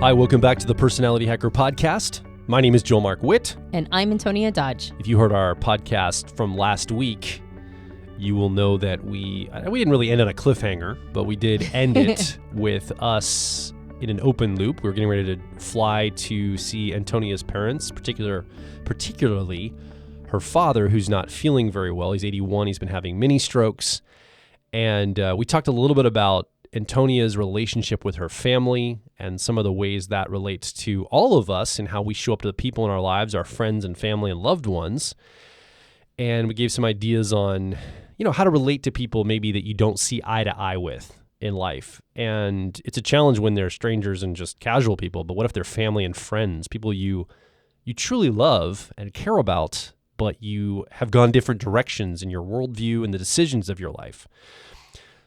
Hi, welcome back to the Personality Hacker Podcast. My name is Joel Mark Witt. And I'm Antonia Dodge. If you heard our podcast from last week, you will know that we didn't really end on a cliffhanger, but we did end it with us in an open loop. We were getting ready to fly to see Antonia's parents, particularly her father, who's not feeling very well. He's 81. He's been having mini strokes. And we talked a little bit about Antonia's relationship with her family and some of the ways that relates to all of us and how we show up to the people in our lives, our friends and family and loved ones. And we gave some ideas on, how to relate to people maybe that you don't see eye to eye with in life. And it's a challenge when they're strangers and just casual people, but what if they're family and friends, people you truly love and care about, but you have gone different directions in your worldview and the decisions of your life?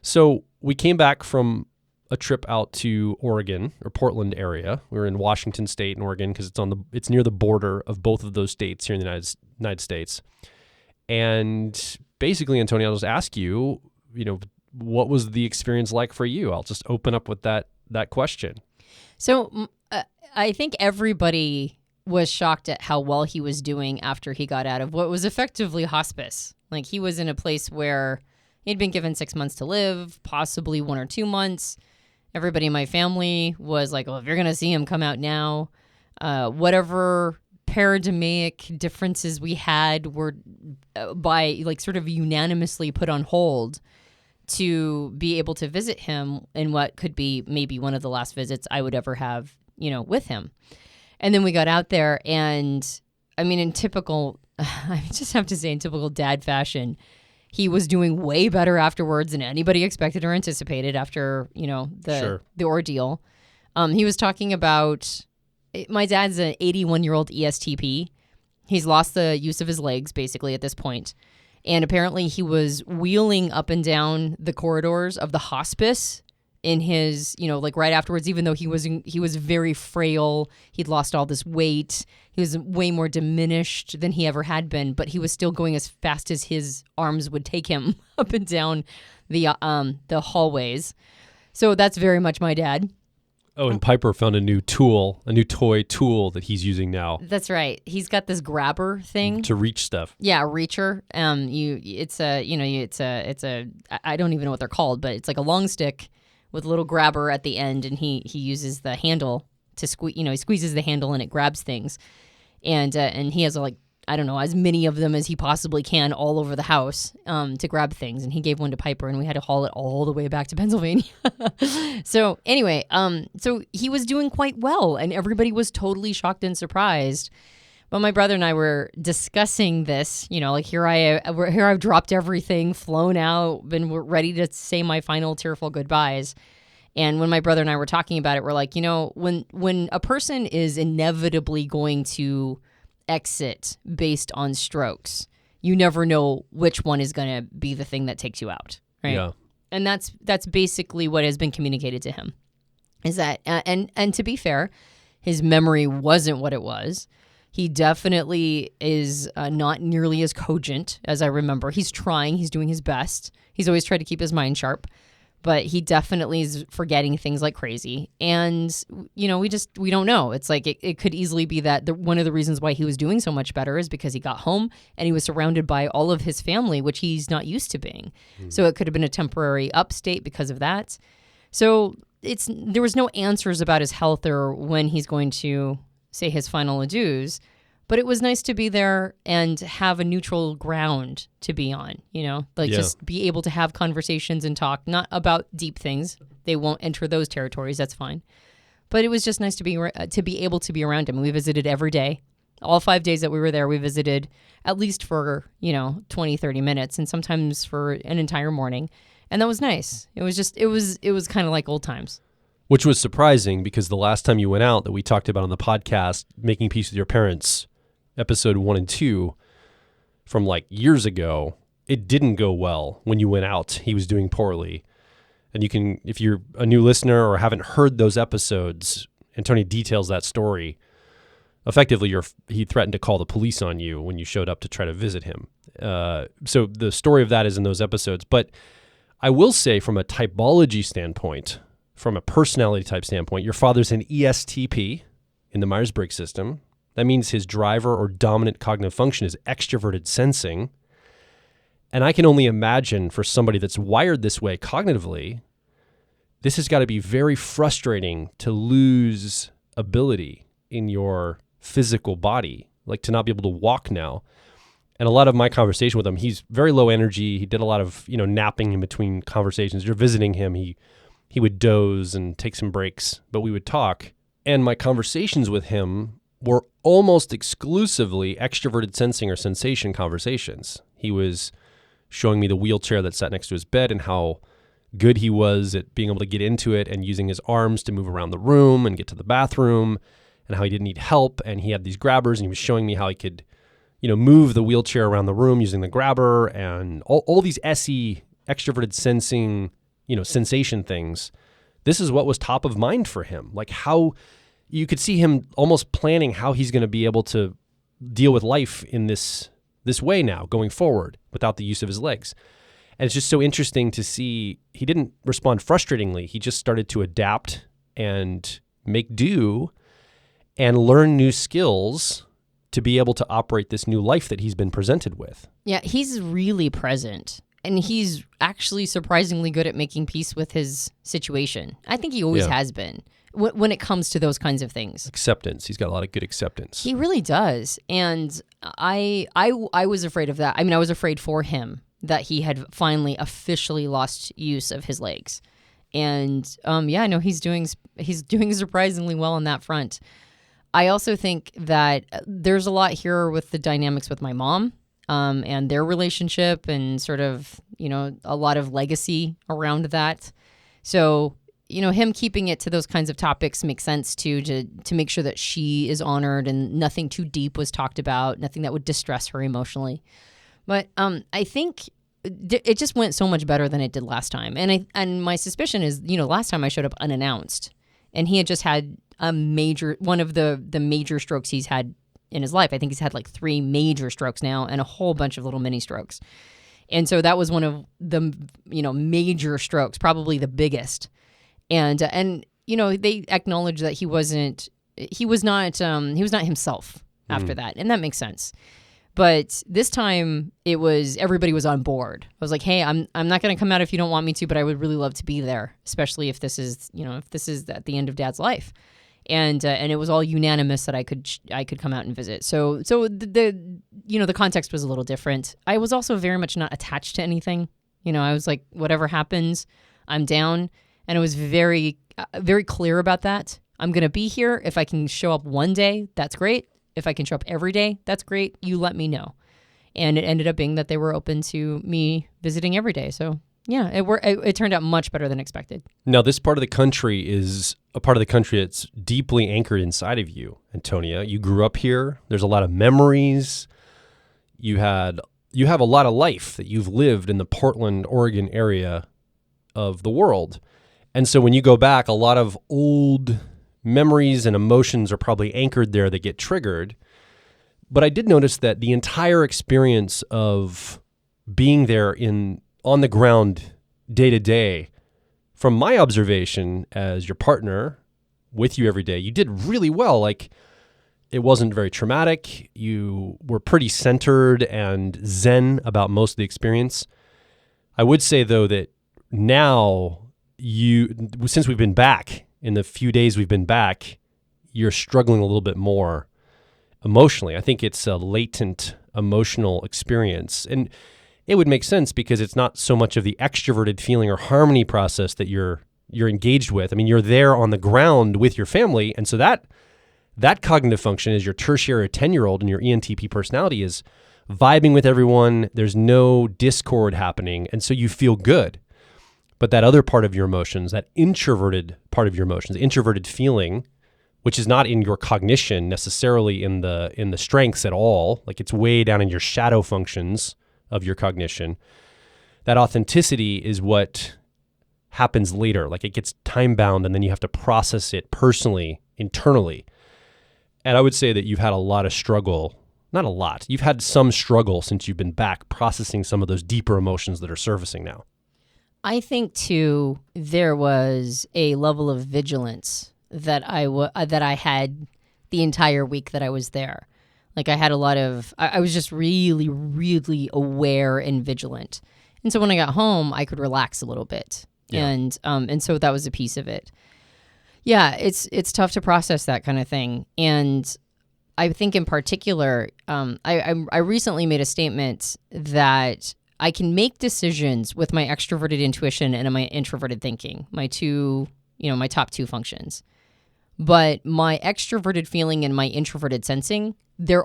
So we came back from a trip out to Oregon or Portland area. We were in Washington State and Oregon because it's near the border of both of those states here in the United States. And basically, Antonia, I'll just ask you, what was the experience like for you? I'll just open up with that question. So I think everybody was shocked at how well he was doing after he got out of what was effectively hospice. Like, he was in a place where he'd been given 6 months to live, possibly 1 or 2 months. Everybody in my family was like, well, if you're going to see him, come out now. Whatever paradigmatic differences we had were sort of unanimously put on hold to be able to visit him in what could be maybe one of the last visits I would ever have, with him. And then we got out there and, I just have to say in typical dad fashion, he was doing way better afterwards than anybody expected or anticipated after, the ordeal. He was talking about, my dad's an 81-year-old ESTP. He's lost the use of his legs, basically, at this point. And apparently he was wheeling up and down the corridors of the hospice in his, right afterwards, even though he was very frail. He'd lost all this weight. He was way more diminished than he ever had been, but he was still going as fast as his arms would take him up and down the hallways. So that's very much my dad. Oh, and Piper found a new toy tool that he's using now. That's right. He's got this grabber thing to reach stuff. Yeah, a reacher. I don't even know what they're called, but it's like a long stick with a little grabber at the end, and he uses the handle to squeeze. He squeezes the handle and it grabs things, and he has as many of them as he possibly can all over the house to grab things. And he gave one to Piper, and we had to haul it all the way back to Pennsylvania. So anyway, so he was doing quite well, and everybody was totally shocked and surprised. But my brother and I were discussing this, here I've dropped everything, flown out, been ready to say my final tearful goodbyes. And when my brother and I were talking about it, we're like, when a person is inevitably going to exit based on strokes, you never know which one is going to be the thing that takes you out, right? Yeah. And that's basically what has been communicated to him. Is that and to be fair, his memory wasn't what it was. He definitely is not nearly as cogent as I remember. He's trying. He's doing his best. He's always tried to keep his mind sharp. But he definitely is forgetting things like crazy. And, we don't know. It's like it could easily be that one of the reasons why he was doing so much better is because he got home and he was surrounded by all of his family, which he's not used to being. Mm-hmm. So it could have been a temporary upstate because of that. So there was no answers about his health or when he's going to say his final adieus. But it was nice to be there and have a neutral ground to be on, just be able to have conversations and talk, not about deep things. They won't enter those territories. That's fine. But it was just nice to be able to be around him. We visited every day. All 5 days that we were there, we visited at least for, 20, 30 minutes and sometimes for an entire morning. And that was nice. It was kind of like old times. Which was surprising because the last time you went out that we talked about on the podcast, Making Peace with Your Parents, episode 1 and 2 from like years ago, it didn't go well when you went out. He was doing poorly. And you can, if you're a new listener or haven't heard those episodes, Antonia details that story. Effectively, he threatened to call the police on you when you showed up to try to visit him. So the story of that is in those episodes. But I will say from a typology standpoint, from a personality type standpoint, your father's an ESTP in the Myers-Briggs system. That means his driver or dominant cognitive function is extroverted sensing. And I can only imagine for somebody that's wired this way cognitively, this has got to be very frustrating to lose ability in your physical body, like to not be able to walk now. And a lot of my conversation with him, he's very low energy. He did a lot of, napping in between conversations. You're visiting him. He would doze and take some breaks, but we would talk. And my conversations with him were almost exclusively extroverted sensing or sensation conversations. He was showing me the wheelchair that sat next to his bed and how good he was at being able to get into it and using his arms to move around the room and get to the bathroom, and how he didn't need help. And he had these grabbers, and he was showing me how he could, move the wheelchair around the room using the grabber, and all these SE, extroverted sensing, sensation things. This is what was top of mind for him. Like how you could see him almost planning how he's going to be able to deal with life in this way now going forward without the use of his legs. And it's just so interesting to see he didn't respond frustratingly. He just started to adapt and make do and learn new skills to be able to operate this new life that he's been presented with. Yeah, he's really present. And he's actually surprisingly good at making peace with his situation. I think he always has been when it comes to those kinds of things. Acceptance. He's got a lot of good acceptance. He really does. And I was afraid of that. I mean, I was afraid for him that he had finally officially lost use of his legs. And he's doing surprisingly well on that front. I also think that there's a lot here with the dynamics with my mom. And their relationship and sort of, a lot of legacy around that. So, him keeping it to those kinds of topics makes sense too, to make sure that she is honored and nothing too deep was talked about, nothing that would distress her emotionally. But I think it just went so much better than it did last time. And my suspicion is, last time I showed up unannounced and he had just had one of the major strokes he's had in his life. I think he's had like 3 major strokes now and a whole bunch of little mini strokes. And so that was one of the, major strokes, probably the biggest. And they acknowledged that he was not himself after that. And that makes sense. But this time everybody was on board. I was like, hey, I'm not going to come out if you don't want me to, but I would really love to be there, especially if this is at the end of Dad's life. And it was all unanimous that I could come out and visit. So the context was a little different. I was also very much not attached to anything. I was like, whatever happens, I'm down. And it was very, very clear about that. I'm going to be here. If I can show up one day, that's great. If I can show up every day, that's great. You let me know. And it ended up being that they were open to me visiting every day. So yeah, it turned out much better than expected. Now, this part of the country is a part of the country that's deeply anchored inside of you, Antonia. You grew up here. There's a lot of memories. You have a lot of life that you've lived in the Portland, Oregon area of the world. And so when you go back, a lot of old memories and emotions are probably anchored there that get triggered. But I did notice that the entire experience of being there on the ground day to day, from my observation as your partner with you every day, you did really well. Like, it wasn't very traumatic. You were pretty centered and zen about most of the experience. I would say, though, that now since we've been back, in the few days we've been back, you're struggling a little bit more emotionally. I think it's a latent emotional experience. And it would make sense because it's not so much of the extroverted feeling or harmony process that you're engaged with. I mean, you're there on the ground with your family. And so that cognitive function is your tertiary or 10-year-old, and your ENTP personality is vibing with everyone. There's no discord happening. And so you feel good. But that other part of your emotions, that introverted part of your emotions, the introverted feeling, which is not in your cognition necessarily in the strengths at all, like it's way down in your shadow functions of your cognition, that authenticity is what happens later. Like, it gets time bound, and then you have to process it personally, internally. And I would say that you've had a lot of struggle. Not a lot. You've had some struggle since you've been back processing some of those deeper emotions that are surfacing now. I think too there was a level of vigilance that I had the entire week that I was there. Like I had a lot of I was just really, really aware and vigilant. And so when I got home, I could relax a little bit. Yeah. And so that was a piece of it. Yeah, it's tough to process that kind of thing. And I think in particular, I recently made a statement that I can make decisions with my extroverted intuition and my introverted thinking, my top two functions. But my extroverted feeling and my introverted sensing, they're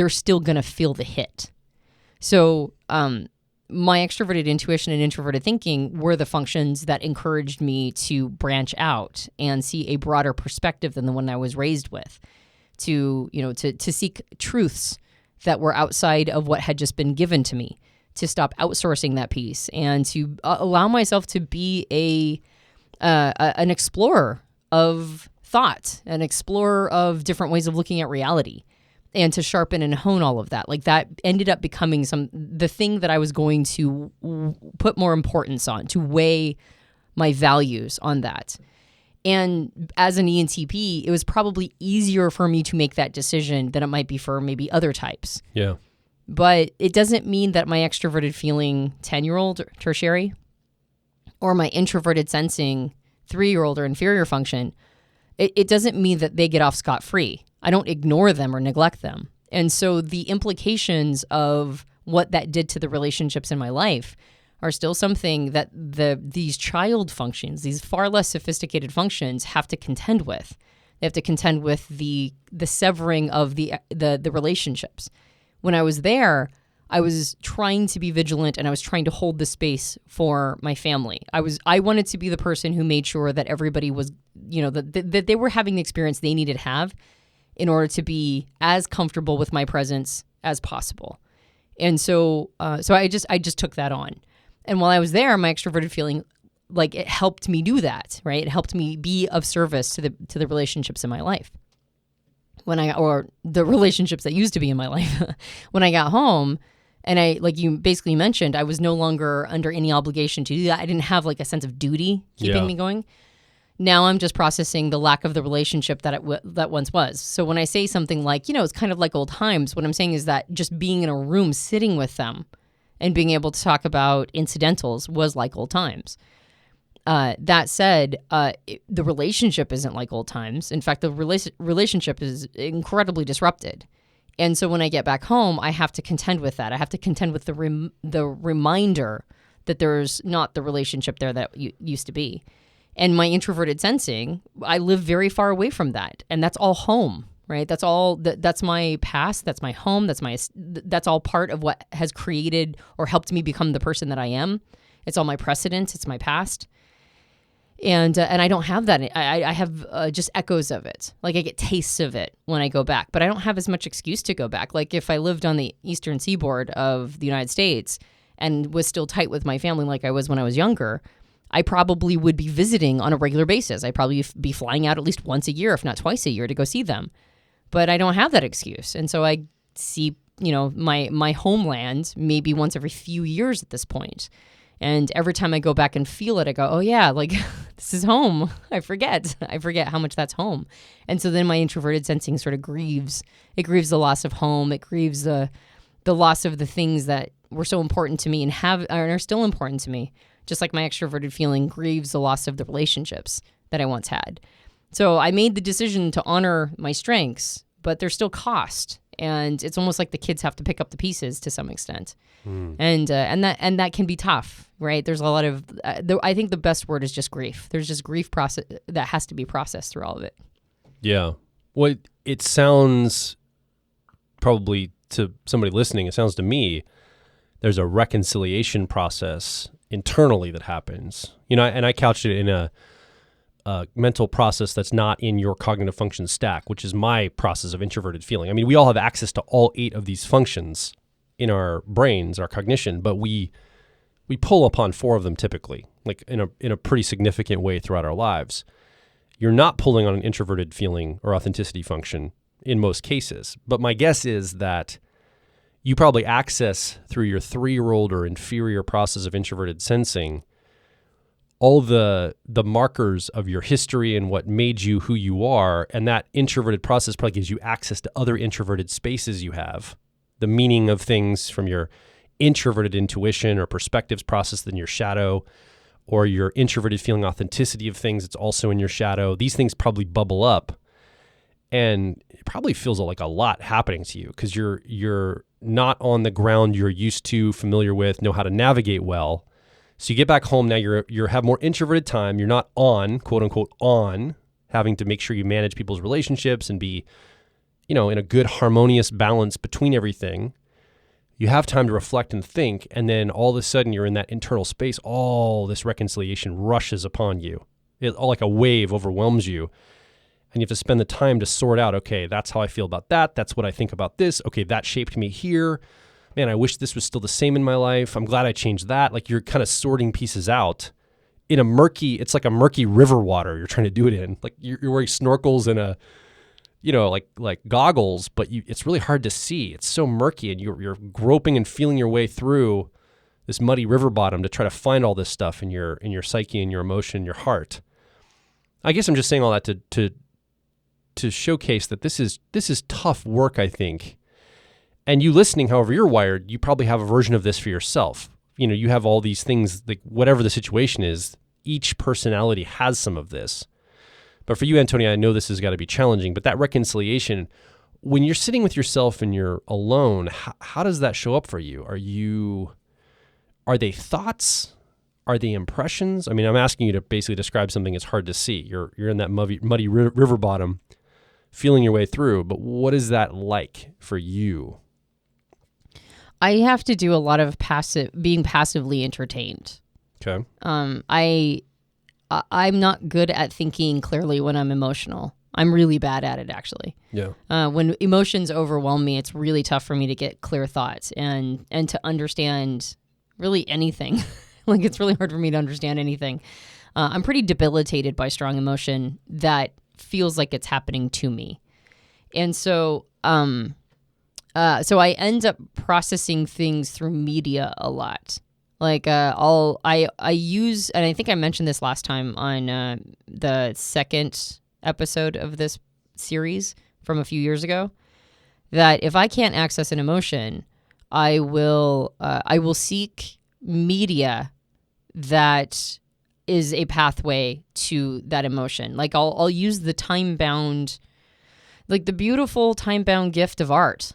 still going to feel the hit. So my extroverted intuition and introverted thinking were the functions that encouraged me to branch out and see a broader perspective than the one I was raised with, to seek truths that were outside of what had just been given to me, to stop outsourcing that piece, and to allow myself to be an explorer of thought, an explorer of different ways of looking at reality, and to sharpen and hone all of that. Like that ended up becoming the thing that I was going to put more importance on, to weigh my values on that. And as an ENTP, it was probably easier for me to make that decision than it might be for maybe other types. Yeah. But it doesn't mean that my extroverted feeling 10-year-old tertiary or my introverted sensing 3-year-old or inferior function, it doesn't mean that they get off scot-free. I don't ignore them or neglect them. And so the implications of what that did to the relationships in my life are still something that these child functions, these far less sophisticated functions, have to contend with. They have to contend with the severing of the relationships. When I was there, I was trying to be vigilant and I was trying to hold the space for my family. I wanted to be the person who made sure that everybody was, that they were having the experience they needed to have in order to be as comfortable with my presence as possible. And so I just took that on. And while I was there, my extroverted feeling, like, it helped me do that, right? It helped me be of service to the relationships in my life. Or the relationships that used to be in my life. When I got home, and I, like you basically mentioned, I was no longer under any obligation to do that. I didn't have like a sense of duty keeping me going. Now I'm just processing the lack of the relationship that once was. So when I say something like, it's kind of like old times, what I'm saying is that just being in a room, sitting with them, and being able to talk about incidentals was like old times. That said, the relationship isn't like old times. In fact, the relationship is incredibly disrupted. And so when I get back home, I have to contend with that. I have to contend with the reminder that there's not the relationship there that used to be. And my introverted sensing, I live very far away from that. And that's all home, right? That's all, that's my past. That's my home. That's all part of what has created or helped me become the person that I am. It's all my precedents. It's my past. And I don't have that. I have just echoes of it. Like I get tastes of it when I go back, but I don't have as much excuse to go back. Like if I lived on the eastern seaboard of the United States and was still tight with my family like I was when I was younger, I probably would be visiting on a regular basis. I'd probably be flying out at least once a year, if not twice a year, to go see them. But I don't have that excuse. And so I see, my homeland maybe once every few years at this point. And every time I go back and feel it, I go, oh yeah, like this is home. I forget how much that's home. And so then my introverted sensing sort of grieves. It grieves the loss of home. It grieves the loss of the things that were so important to me and are still important to me. Just like my extroverted feeling grieves the loss of the relationships that I once had. So I made the decision to honor my strengths, but there's still cost. And it's almost like the kids have to pick up the pieces to some extent. And that can be tough, right? There's a lot of, I think the best word is just grief. There's just grief process that has to be processed through all of it. Yeah. Well, it sounds, probably to somebody listening, it sounds to me, there's a reconciliation process internally that happens. And I couched it in a mental process that's not in your cognitive function stack, which is my process of introverted feeling. I mean, we all have access to all 8 of these functions in our brains, our cognition, but we pull upon 4 of them typically, like in a pretty significant way throughout our lives. You're not pulling on an introverted feeling or authenticity function in most cases, but my guess is that you probably access through your 3-year-old or inferior process of introverted sensing all the markers of your history and what made you who you are. And that introverted process probably gives you access to other introverted spaces you have. The meaning of things from your introverted intuition or perspectives processed in your shadow, or your introverted feeling authenticity of things, it's also in your shadow. These things probably bubble up, and it probably feels like a lot happening to you because you're not on the ground you're used to, familiar with, know how to navigate well. So you get back home now, you have more introverted time. You're not on, quote unquote, on, having to make sure you manage people's relationships and be, in a good harmonious balance between everything. You have time to reflect and think, and then all of a sudden you're in that internal space. All this reconciliation rushes upon you. It all like a wave overwhelms you, and you have to spend the time to sort out, okay, that's how I feel about that. That's what I think about this. Okay, that shaped me here. Man, I wish this was still the same in my life. I'm glad I changed that. Like you're kind of sorting pieces out in it's like a murky river water you're trying to do it in. Like you're wearing snorkels and like goggles, but it's really hard to see. It's so murky, and you're groping and feeling your way through this muddy river bottom to try to find all this stuff in your psyche and your emotion, your heart. I guess I'm just saying all that to showcase that this is tough work, I think. And you listening, however you're wired, you probably have a version of this for yourself. You have all these things, like whatever the situation is, each personality has some of this. But for you, Antonia, I know this has got to be challenging, but that reconciliation, when you're sitting with yourself and you're alone, how does that show up for you? Are they thoughts? Are they impressions? I mean, I'm asking you to basically describe something that's hard to see. You're in that muddy river bottom, feeling your way through, but what is that like for you? I have to do a lot of being passively entertained. Okay. I'm not good at thinking clearly when I'm emotional. I'm really bad at it, actually. Yeah. When emotions overwhelm me, it's really tough for me to get clear thoughts and to understand really anything. Like it's really hard for me to understand anything. I'm pretty debilitated by strong emotion that feels like it's happening to me. And so I end up processing things through media a lot. Like I use, and I think I mentioned this last time on the second episode of this series from a few years ago, that if I can't access an emotion, I will seek media that is a pathway to that emotion. Like I'll use the time-bound, like the beautiful time-bound gift of art.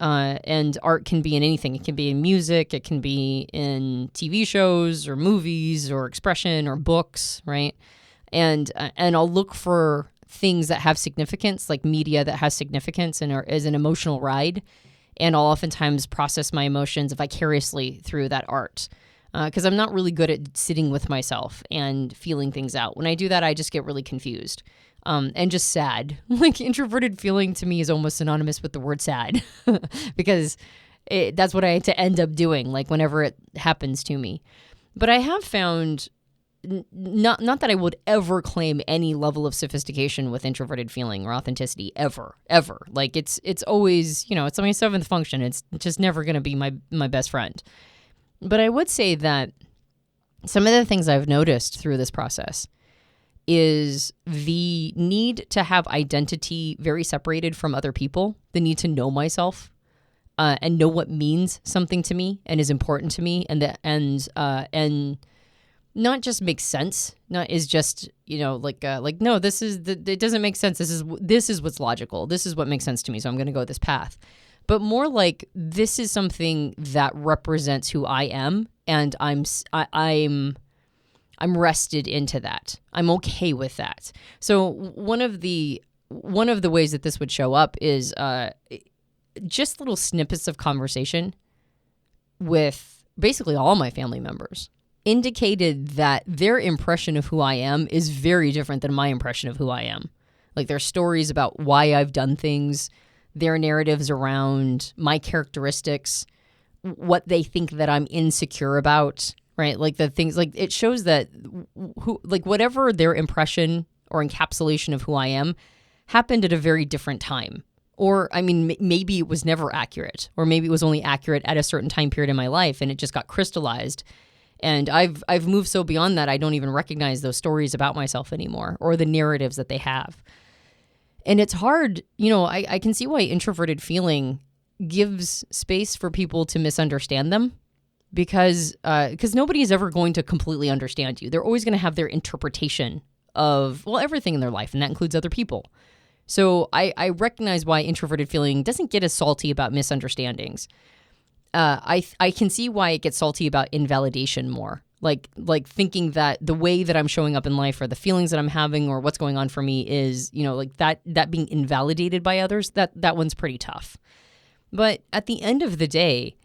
And art can be in anything. It can be in music. It can be in TV shows or movies or expression or books, right? And I'll look for things that have significance, like media that has significance and is an emotional ride. And I'll oftentimes process my emotions vicariously through that art. Because I'm not really good at sitting with myself and feeling things out. When I do that, I just get really confused. And just sad. Like introverted feeling to me is almost synonymous with the word sad because that's what I had to end up doing, like whenever it happens to me. But I have found, not that I would ever claim any level of sophistication with introverted feeling or authenticity, ever. Like it's always, it's my seventh function. It's just never going to be my best friend. But I would say that some of the things I've noticed through this process is the need to have identity very separated from other people, the need to know myself and know what means something to me and is important to me, and not just makes sense, not is just no, this is it doesn't make sense. This is what's logical. This is what makes sense to me, so I'm going to go this path. But more like this is something that represents who I am, and I'm rested into that. I'm okay with that. So one of the ways that this would show up is just little snippets of conversation with basically all my family members indicated that their impression of who I am is very different than my impression of who I am. Like their stories about why I've done things, their narratives around my characteristics, what they think that I'm insecure about. Right, like the things, like it shows that whatever their impression or encapsulation of who I am happened at a very different time. Or, I mean, maybe it was never accurate, or maybe it was only accurate at a certain time period in my life and it just got crystallized. And I've moved so beyond that, I don't even recognize those stories about myself anymore or the narratives that they have. And it's hard, I can see why introverted feeling gives space for people to misunderstand them because nobody is ever going to completely understand you. They're always going to have their interpretation of, everything in their life, and that includes other people. So I recognize why introverted feeling doesn't get as salty about misunderstandings. I can see why it gets salty about invalidation more. Like thinking that the way that I'm showing up in life or the feelings that I'm having or what's going on for me is, like that being invalidated by others, that one's pretty tough. But at the end of the day,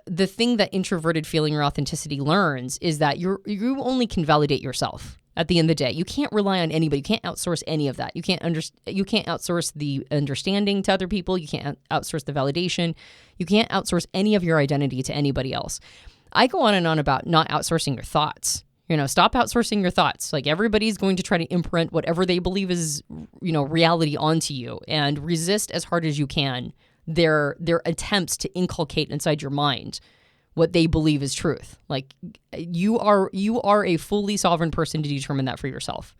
the thing that introverted feeling or authenticity learns is that you only can validate yourself. At the end of the day, you can't rely on anybody. You can't outsource any of that. You can't outsource the understanding to other people. You can't outsource the validation. You can't outsource any of your identity to anybody else. I go on and on about not outsourcing your thoughts. Stop outsourcing your thoughts. Like everybody's going to try to imprint whatever they believe is, reality onto you, and resist as hard as you can their attempts to inculcate inside your mind what they believe is truth. Like you are a fully sovereign person to determine that for yourself.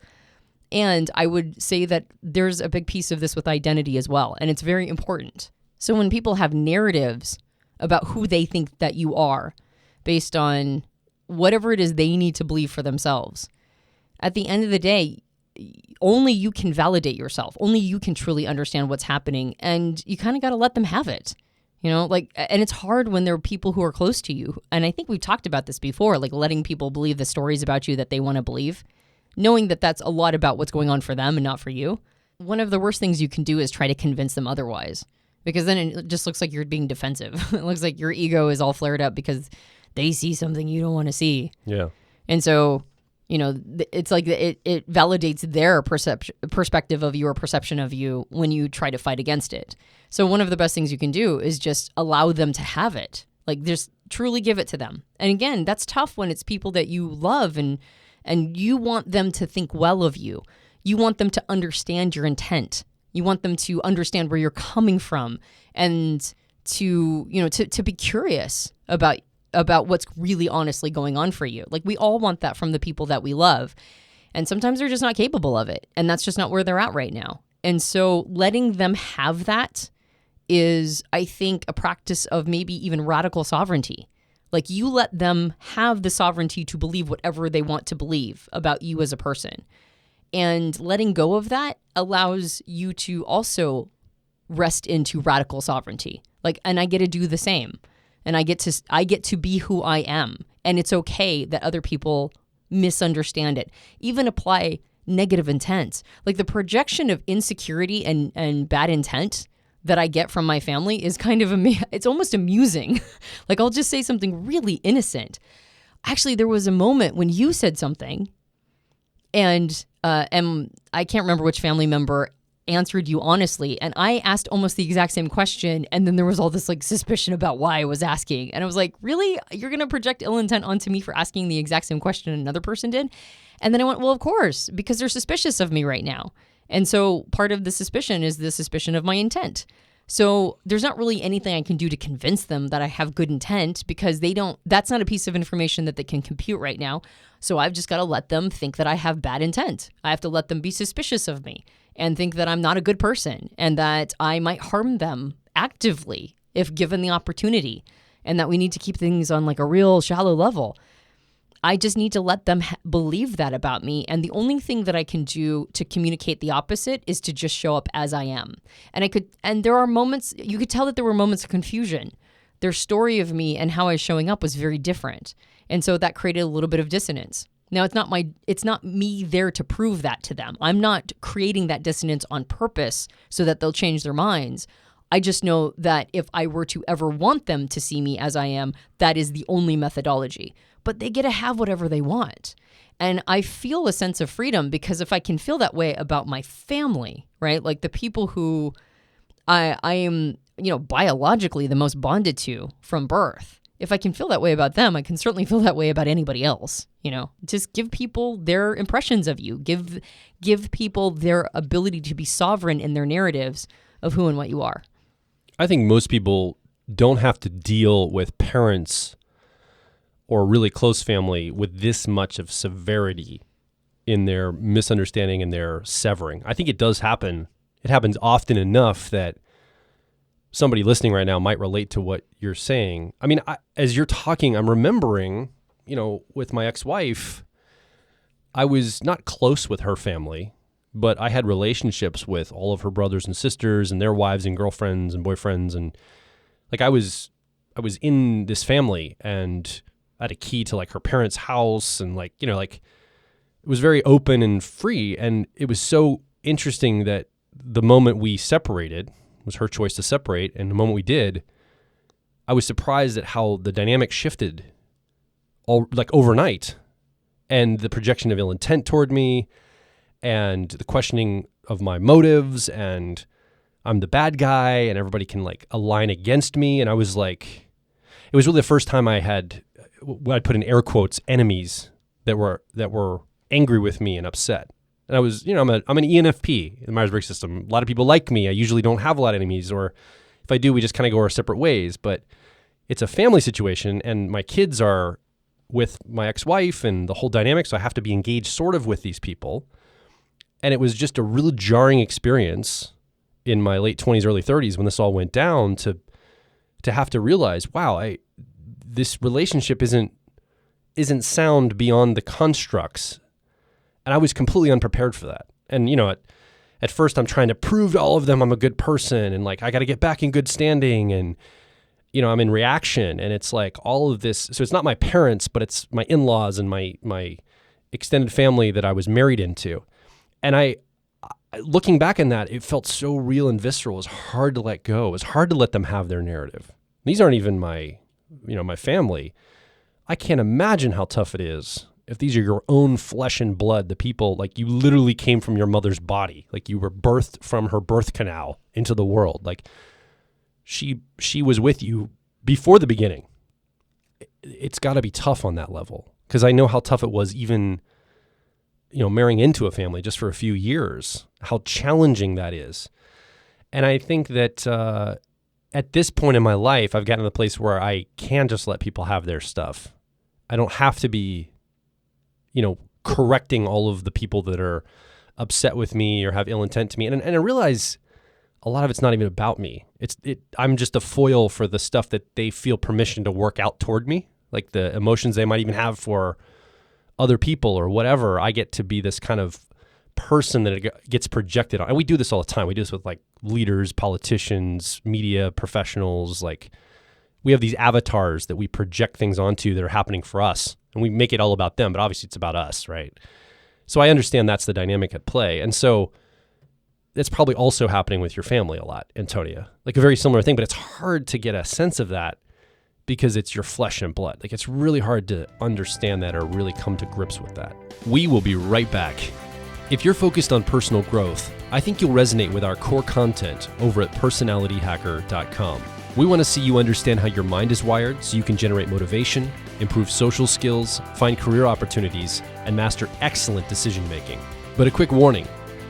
And I would say that there's a big piece of this with identity as well, and it's very important. So when people have narratives about who they think that you are based on whatever it is they need to believe for themselves, at the end of the day, only you can validate yourself. Only you can truly understand what's happening, and you kind of got to let them have it. And it's hard when there are people who are close to you. And I think we've talked about this before, like letting people believe the stories about you that they want to believe, knowing that that's a lot about what's going on for them and not for you. One of the worst things you can do is try to convince them otherwise, because then it just looks like you're being defensive. It looks like your ego is all flared up because they see something you don't want to see. Yeah. And so, it's like it validates their perspective of you or perception of you when you try to fight against it. So one of the best things you can do is just allow them to have it. Like just truly give it to them. And again, that's tough when it's people that you love and you want them to think well of you. You want them to understand your intent. You want them to understand where you're coming from and to be curious about what's really honestly going on for you. Like we all want that from the people that we love. And sometimes they're just not capable of it. And that's just not where they're at right now. And so letting them have that is, I think, a practice of maybe even radical sovereignty. Like you let them have the sovereignty to believe whatever they want to believe about you as a person. And letting go of that allows you to also rest into radical sovereignty. And I get to do the same. And I get to be who I am. And it's okay that other people misunderstand it. Even apply negative intent. Like the projection of insecurity and bad intent that I get from my family is kind of, it's almost amusing. Like I'll just say something really innocent. Actually, there was a moment when you said something and I can't remember which family member answered you honestly, and I asked almost the exact same question, and then there was all this like suspicion about why I was asking, and I was like, really? You're gonna project ill intent onto me for asking the exact same question another person did? And then I went, well, of course, because they're suspicious of me right now. And so part of the suspicion is the suspicion of my intent. So there's not really anything I can do to convince them that I have good intent, because that's not a piece of information that they can compute right now. So I've just got to let them think that I have bad intent. I have to let them be suspicious of me and think that I'm not a good person and that I might harm them actively if given the opportunity, and that we need to keep things on like a real shallow level. I just need to let them believe that about me. And the only thing that I can do to communicate the opposite is to just show up as I am. And there are moments, you could tell that there were moments of confusion. Their story of me and how I was showing up was very different. And so that created a little bit of dissonance. Now, it's not me there to prove that to them. I'm not creating that dissonance on purpose so that they'll change their minds. I just know that if I were to ever want them to see me as I am, that is the only methodology. But they get to have whatever they want. And I feel a sense of freedom because if I can feel that way about my family, right? Like the people who I am, biologically the most bonded to from birth. If I can feel that way about them, I can certainly feel that way about anybody else. Just give people their impressions of you. Give people their ability to be sovereign in their narratives of who and what you are. I think most people don't have to deal with parents or a really close family with this much of severity in their misunderstanding and their severing. I think it does happen. It happens often enough that somebody listening right now might relate to what you're saying. I mean, as you're talking, I'm remembering, with my ex-wife, I was not close with her family, but I had relationships with all of her brothers and sisters and their wives and girlfriends and boyfriends. And like, I was in this family, and I had a key to like her parents' house, and like, it was very open and free. And it was so interesting that the moment we separated, it was her choice to separate, and the moment we did, I was surprised at how the dynamic shifted overnight, and the projection of ill intent toward me, and the questioning of my motives, and I'm the bad guy, and everybody can like align against me. And I was like, it was really the first time I'd put in air quotes, enemies that were angry with me and upset. And I was, I'm an ENFP in the Myers-Briggs system. A lot of people like me. I usually don't have a lot of enemies, or if I do, we just kind of go our separate ways. But it's a family situation, and my kids are with my ex-wife and the whole dynamic, so I have to be engaged sort of with these people. And it was just a real jarring experience in my late 20s, early 30s when this all went down to have to realize, wow, this relationship isn't sound beyond the constructs. And I was completely unprepared for that. And, at first I'm trying to prove to all of them I'm a good person, and like, I got to get back in good standing, and, I'm in reaction, and it's like all of this. So it's not my parents, but it's my in-laws and my extended family that I was married into. And looking back on that, it felt so real and visceral. It was hard to let go. It was hard to let them have their narrative. These aren't even my family. I can't imagine how tough it is if these are your own flesh and blood, the people, like you literally came from your mother's body, like you were birthed from her birth canal into the world. Like she was with you before the beginning. It's got to be tough on that level, because I know how tough it was even, marrying into a family just for a few years, how challenging that is. And I think that at this point in my life, I've gotten to the place where I can just let people have their stuff. I don't have to be, correcting all of the people that are upset with me or have ill intent to me. And I realize a lot of it's not even about me. I'm just a foil for the stuff that they feel permission to work out toward me, like the emotions they might even have for other people or whatever. I get to be this kind of person that it gets projected on. And we do this all the time. We do this with like leaders, politicians, media professionals. Like, we have these avatars that we project things onto that are happening for us, and we make it all about them, but obviously it's about us, right? So I understand that's the dynamic at play. And so that's probably also happening with your family a lot, Antonia. Like a very similar thing, but it's hard to get a sense of that because it's your flesh and blood. Like, it's really hard to understand that or really come to grips with that. We will be right back. If you're focused on personal growth, I think you'll resonate with our core content over at personalityhacker.com. We want to see you understand how your mind is wired so you can generate motivation, improve social skills, find career opportunities, and master excellent decision making. But a quick warning,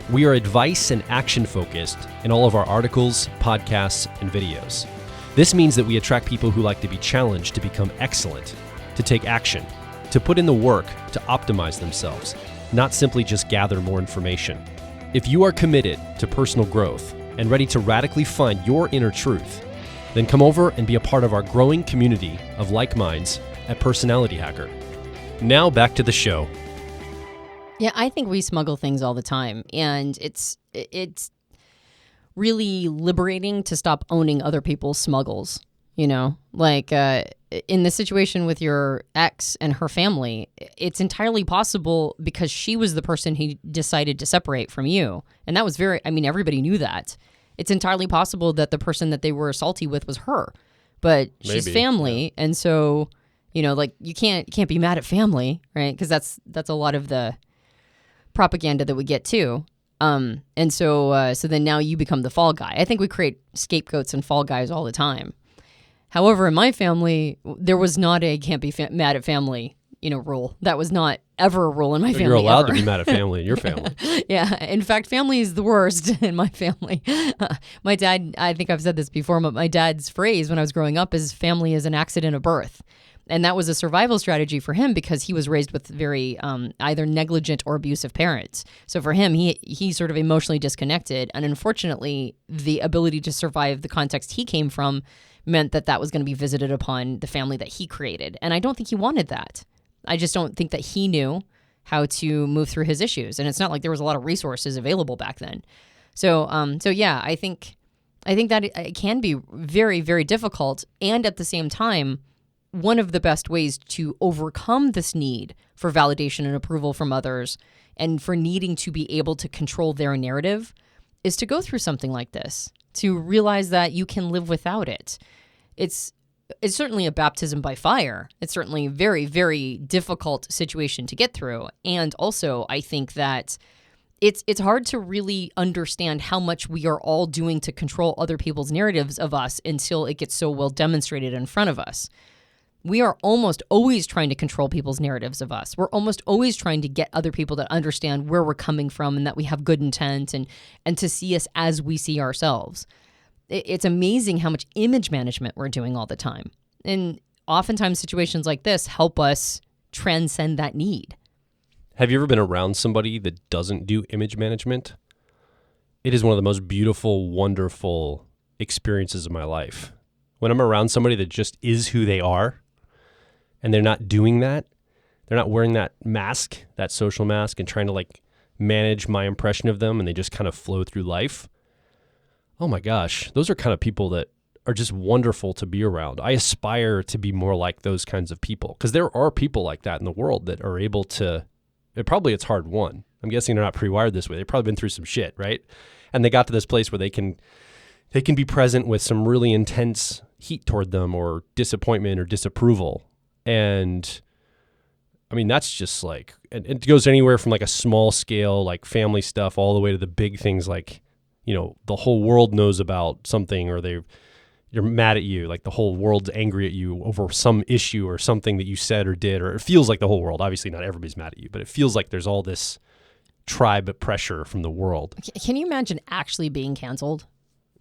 we are advice and action focused in all of our articles, podcasts, and videos. This means that we attract people who like to be challenged to become excellent, to take action, to put in the work to optimize themselves, not simply just gather more information. If you are committed to personal growth and ready to radically find your inner truth, then come over and be a part of our growing community of like minds at Personality Hacker. Now back to the show. Yeah, I think we smuggle things all the time, and it's really liberating to stop owning other people's smuggles, Like in the situation with your ex and her family, it's entirely possible because she was the person who decided to separate from you. And that was everybody knew that. It's entirely possible that the person that they were salty with was her, but she's family. Yeah. And so, you can't be mad at family, right? Because that's a lot of the propaganda that we get too. And so then now you become the fall guy. I think we create scapegoats and fall guys all the time. However, in my family, there was not a can't be mad at family, rule. That was not ever a rule in my family. You're allowed ever. to be mad at family in your family. Yeah. In fact, family is the worst in my family. My dad, I think I've said this before, but my dad's phrase when I was growing up is family is an accident of birth. And that was a survival strategy for him because he was raised with very either negligent or abusive parents. So for him, he's sort of emotionally disconnected. And unfortunately, the ability to survive the context he came from meant that was going to be visited upon the family that he created. And I don't think he wanted that. I just don't think that he knew how to move through his issues. And it's not like there was a lot of resources available back then. So yeah, I think that it can be very, very difficult. And at the same time, one of the best ways to overcome this need for validation and approval from others and for needing to be able to control their narrative is to go through something like this, to realize that you can live without it. It's certainly a baptism by fire. It's certainly a very, very difficult situation to get through. And also, I think that it's hard to really understand how much we are all doing to control other people's narratives of us until it gets so well demonstrated in front of us. We are almost always trying to control people's narratives of us. We're almost always trying to get other people to understand where we're coming from and that we have good intent and to see us as we see ourselves. It's amazing how much image management we're doing all the time. And oftentimes situations like this help us transcend that need. Have you ever been around somebody that doesn't do image management? It is one of the most beautiful, wonderful experiences of my life. When I'm around somebody that just is who they are, and they're not doing that, they're not wearing that mask, that social mask, and trying to like manage my impression of them, and they just kind of flow through life. Oh my gosh, those are kind of people that are just wonderful to be around. I aspire to be more like those kinds of people because there are people like that in the world that are able to, it's hard won. I'm guessing they're not pre-wired this way. They've probably been through some shit, right? And they got to this place where they can be present with some really intense heat toward them or disappointment or disapproval. And I mean, that's just like, and it goes anywhere from like a small scale, like family stuff all the way to the big things like, the whole world knows about something or you're mad at you, like the whole world's angry at you over some issue or something that you said or did, or it feels like the whole world. Obviously not everybody's mad at you, but it feels like there's all this tribe pressure from the world. Can you imagine actually being canceled?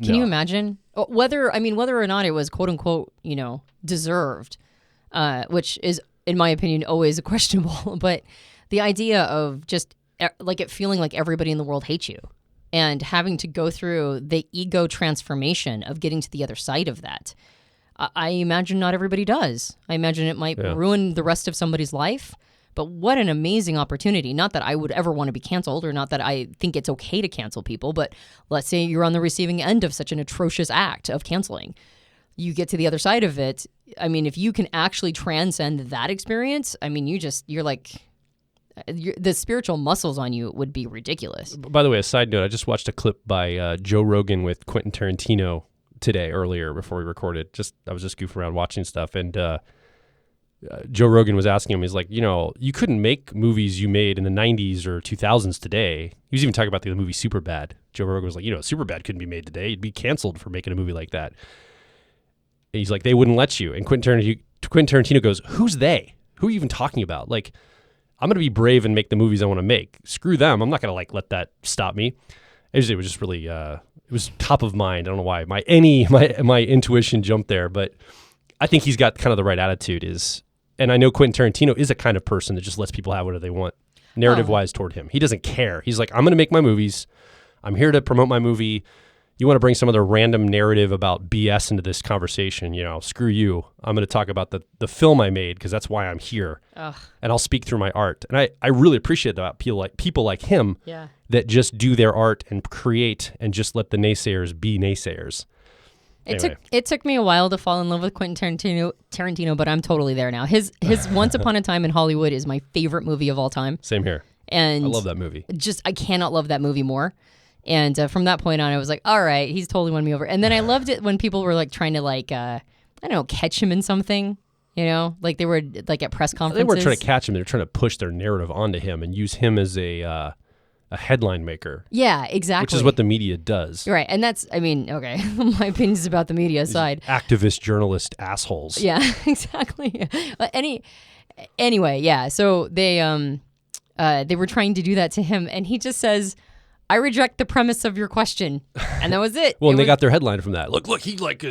Can you imagine whether or not it was quote unquote, deserved, which is in my opinion always questionable, but the idea of just like it feeling like everybody in the world hates you. And having to go through the ego transformation of getting to the other side of that. I imagine not everybody does. I imagine it might ruin the rest of somebody's life. But what an amazing opportunity. Not that I would ever want to be canceled or not that I think it's okay to cancel people. But let's say you're on the receiving end of such an atrocious act of canceling. You get to the other side of it. I mean, if you can actually transcend that experience, I mean, you're like... the spiritual muscles on you would be ridiculous. By the way, a side note, I just watched a clip by Joe Rogan with Quentin Tarantino today, earlier, before we recorded. I was just goofing around watching stuff, and Joe Rogan was asking him, he's like, you couldn't make movies you made in the 90s or 2000s today. He was even talking about the movie Superbad. Joe Rogan was like, Superbad couldn't be made today. You'd be canceled for making a movie like that. And he's like, they wouldn't let you. And Quentin Tarantino goes, who's they? Who are you even talking about? Like, I'm going to be brave and make the movies I want to make. Screw them. I'm not going to let that stop me. It was just really, it was top of mind. I don't know why my intuition jumped there, but I think he's got kind of the right attitude and I know Quentin Tarantino is a kind of person that just lets people have whatever they want narrative wise toward him. He doesn't care. He's like, I'm going to make my movies. I'm here to promote my movie. You want to bring some other random narrative about BS into this conversation, screw you. I'm going to talk about the film I made because that's why I'm here. Ugh. And I'll speak through my art. And I really appreciate that about people like him that just do their art and create and just let the naysayers be naysayers. It took me a while to fall in love with Quentin Tarantino, but I'm totally there now. His Once Upon a Time in Hollywood is my favorite movie of all time. Same here. And I love that movie. I cannot love that movie more. And from that point on, I was like, all right, he's totally won me over. And then I loved it when people were like trying to catch him in something, like they were like at press conferences. They weren't trying to catch him. They were trying to push their narrative onto him and use him as a headline maker. Yeah, exactly. Which is what the media does. Right. And that's, okay, my opinion is about the media side. Activist, journalist, assholes. Yeah, exactly. Anyway, yeah. So they were trying to do that to him. And he just says, I reject the premise of your question. And that was it. Well, and they got their headline from that. Look, he is like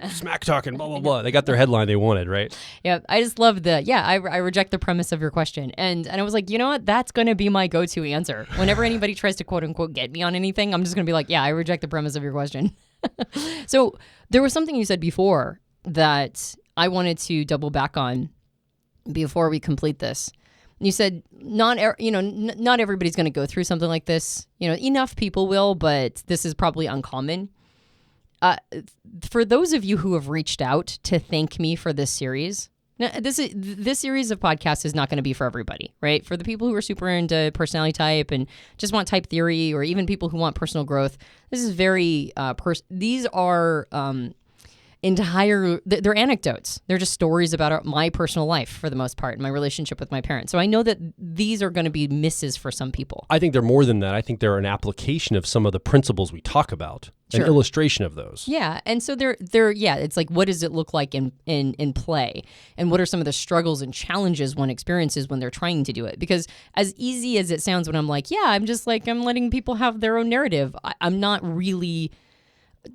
smack talking, blah, blah, blah. They got their headline they wanted, right? Yeah, I just love I reject the premise of your question. And I was like, you know what? That's going to be my go-to answer. Whenever anybody tries to quote unquote get me on anything, I'm just going to be like, yeah, I reject the premise of your question. So there was something you said before that I wanted to double back on before we complete this. You said not everybody's going to go through something like this. Enough people will, but this is probably uncommon. For those of you who have reached out to thank me for this series, now this series of podcasts is not going to be for everybody, right? For the people who are super into personality type and just want type theory, or even people who want personal growth, this is very these are they're anecdotes. They're just stories about my personal life for the most part, and my relationship with my parents. So I know that these are going to be misses for some people. I think they're more than that. I think they're an application of some of the principles we talk about, an illustration of those. Yeah, and so they're it's like, what does it look like in play, and what are some of the struggles and challenges one experiences when they're trying to do it? Because as easy as it sounds when I'm like, yeah, I'm letting people have their own narrative, I'm not really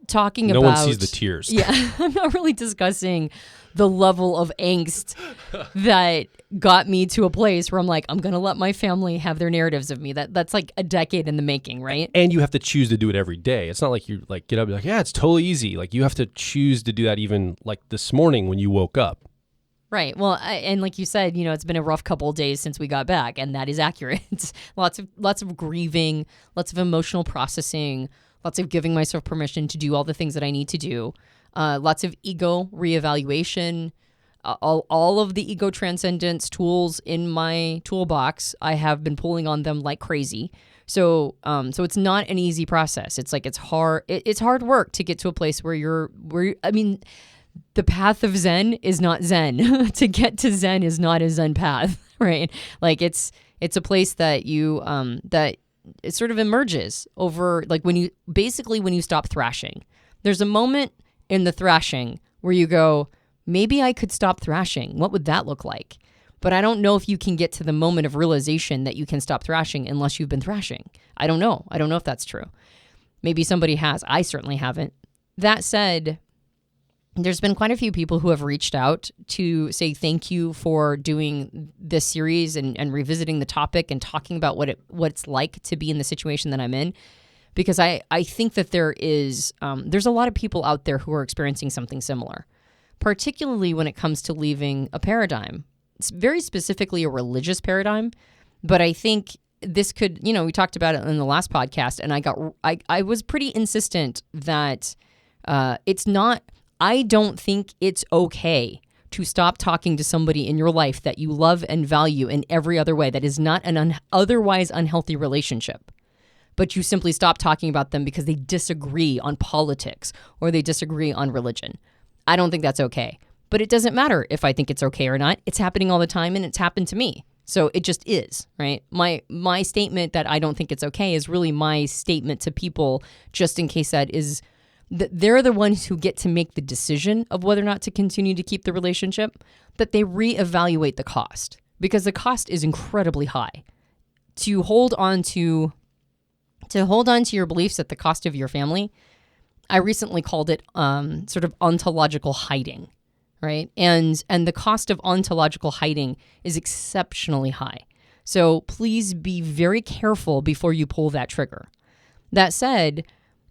talking about... No one sees the tears. Yeah, I'm not really discussing the level of angst that got me to a place where I'm like, I'm going to let my family have their narratives of me. That's like a decade in the making, right? And you have to choose to do it every day. It's not like you like get up and be like, yeah, it's totally easy. Like you have to choose to do that even like this morning when you woke up. Right. Well, and like you said, it's been a rough couple of days since we got back, and that is accurate. Lots of grieving, lots of emotional processing, lots of giving myself permission to do all the things that I need to do. Lots of ego reevaluation. All of the ego transcendence tools in my toolbox, I have been pulling on them like crazy. So it's not an easy process. It's like it's hard. It's hard work to get to a place where the path of Zen is not Zen. To get to Zen is not a Zen path, right? Like it's a place that you that it sort of emerges over, like when you stop thrashing. There's a moment in the thrashing where you go, maybe I could stop thrashing. What would that look like? But I don't know if you can get to the moment of realization that you can stop thrashing unless you've been thrashing. I don't know if that's true. Maybe somebody has. I certainly haven't. That said, there's been quite a few people who have reached out to say thank you for doing this series and revisiting the topic and talking about what it's like to be in the situation that I'm in. Because I think that there's a lot of people out there who are experiencing something similar, particularly when it comes to leaving a paradigm. It's very specifically a religious paradigm, but I think this could, we talked about it in the last podcast, and I was pretty insistent that it's not... I don't think it's okay to stop talking to somebody in your life that you love and value in every other way that is not an otherwise unhealthy relationship. But you simply stop talking about them because they disagree on politics or they disagree on religion. I don't think that's okay. But it doesn't matter if I think it's okay or not. It's happening all the time, and it's happened to me. So it just is, right? My statement that I don't think it's okay is really my statement to people, just in case that is... they're the ones who get to make the decision of whether or not to continue to keep the relationship, that they reevaluate the cost, because the cost is incredibly high. To hold on to your beliefs at the cost of your family, I recently called it sort of ontological hiding, right? And the cost of ontological hiding is exceptionally high. So please be very careful before you pull that trigger. That said,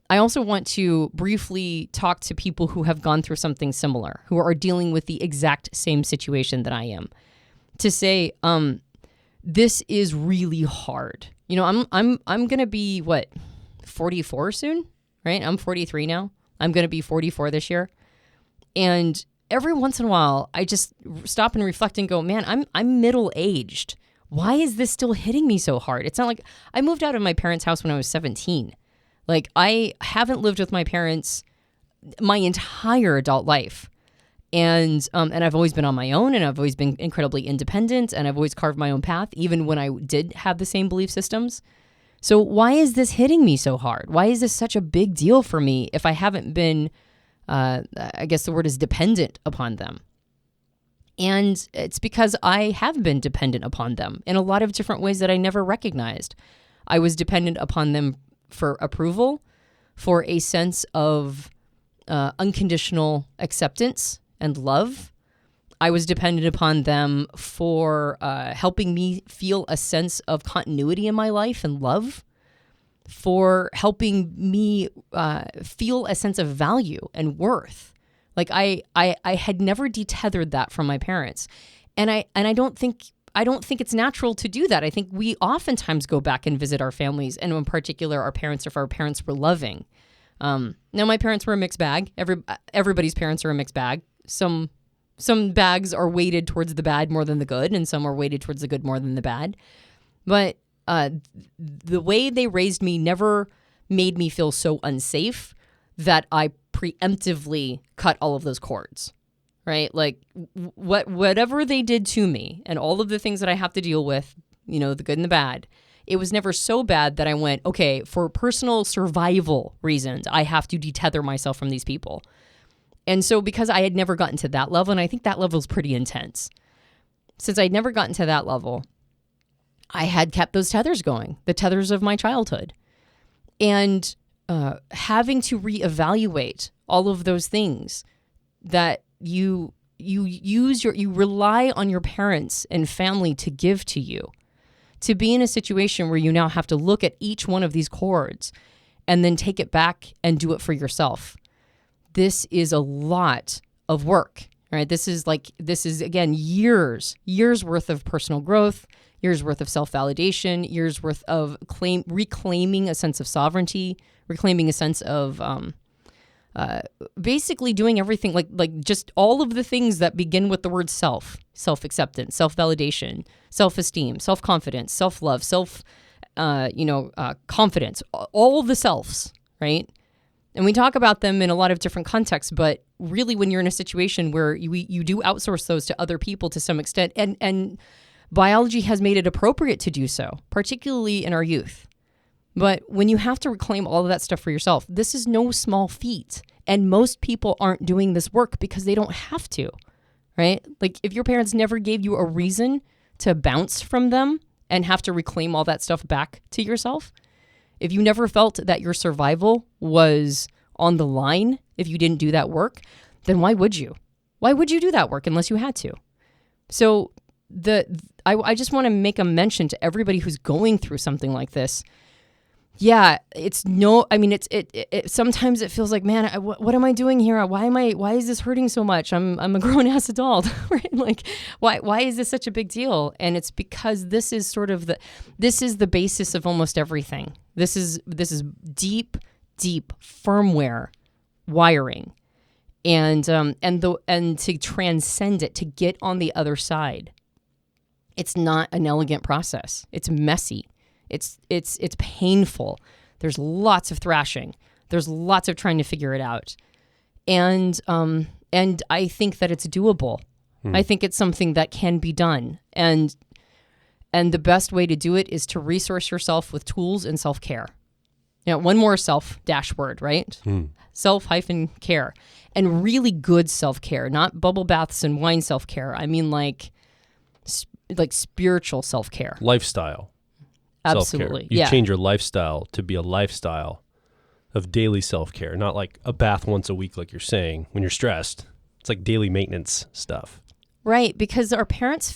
I also want to briefly talk to people who have gone through something similar, who are dealing with the exact same situation that I am, to say, this is really hard. I'm going to be 44 soon, right? I'm 43 now. I'm going to be 44 this year. And every once in a while, I just stop and reflect and go, man, I'm middle-aged. Why is this still hitting me so hard? It's not like I moved out of my parents' house when I was 17. Like, I haven't lived with my parents my entire adult life. And I've always been on my own, and I've always been incredibly independent, and I've always carved my own path, even when I did have the same belief systems. So why is this hitting me so hard? Why is this such a big deal for me if I haven't been, I guess the word is dependent upon them? And it's because I have been dependent upon them in a lot of different ways that I never recognized. I was dependent upon them for approval, for a sense of unconditional acceptance and love. I was dependent upon them for helping me feel a sense of continuity in my life and love, for helping me feel a sense of value and worth. Like I had never detethered that from my parents, and I don't think it's natural to do that. I think we oftentimes go back and visit our families, and in particular our parents, if our parents were loving. Now my parents were a mixed bag. Everybody's parents are a mixed bag. Some bags are weighted towards the bad more than the good, and some are weighted towards the good more than the bad. But the way they raised me never made me feel so unsafe that I preemptively cut all of those cords, right? Like whatever they did to me and all of the things that I have to deal with, the good and the bad, it was never so bad that I went, okay, for personal survival reasons, I have to detether myself from these people. And so because I had never gotten to that level, and I think that level is pretty intense, since I'd never gotten to that level, I had kept those tethers going, the tethers of my childhood. And having to reevaluate all of those things that you rely on your parents and family to give to you, to be in a situation where you now have to look at each one of these cords and then take it back and do it for yourself. This is a lot of work, right? This is again, years worth of personal growth, years worth of self-validation, years worth of reclaiming a sense of sovereignty, reclaiming a sense of basically doing everything, like just all of the things that begin with the word self-acceptance, self-validation, self-esteem, self-confidence, self-love, confidence, all the selves, right? And we talk about them in a lot of different contexts, but really when you're in a situation where you do outsource those to other people to some extent, and biology has made it appropriate to do so, particularly in our youth. But when you have to reclaim all of that stuff for yourself, this is no small feat. And most people aren't doing this work because they don't have to, right? Like if your parents never gave you a reason to bounce from them and have to reclaim all that stuff back to yourself, if you never felt that your survival was on the line, if you didn't do that work, then why would you? Why would you do that work unless you had to? So I just want to make a mention to everybody who's going through something like this. Yeah, sometimes it feels like, man, what am I doing here? Why is this hurting so much? I'm a grown ass adult, right? Like, why is this such a big deal? And it's because this is the basis of almost everything. This is deep firmware wiring, and to transcend it, to get on the other side. It's not an elegant process. It's messy. It's painful. There's lots of thrashing. There's lots of trying to figure it out. And I think that it's doable. I think it's something that can be done. And the best way to do it is to resource yourself with tools and self-care. One more self-word, right? Self-care. And really good self-care, not bubble baths and wine self-care. I mean like spiritual self-care. Lifestyle. Absolutely. Self-care. You change your lifestyle to be a lifestyle of daily self-care, not like a bath once a week like you're saying when you're stressed. It's like daily maintenance stuff. Right, because our parents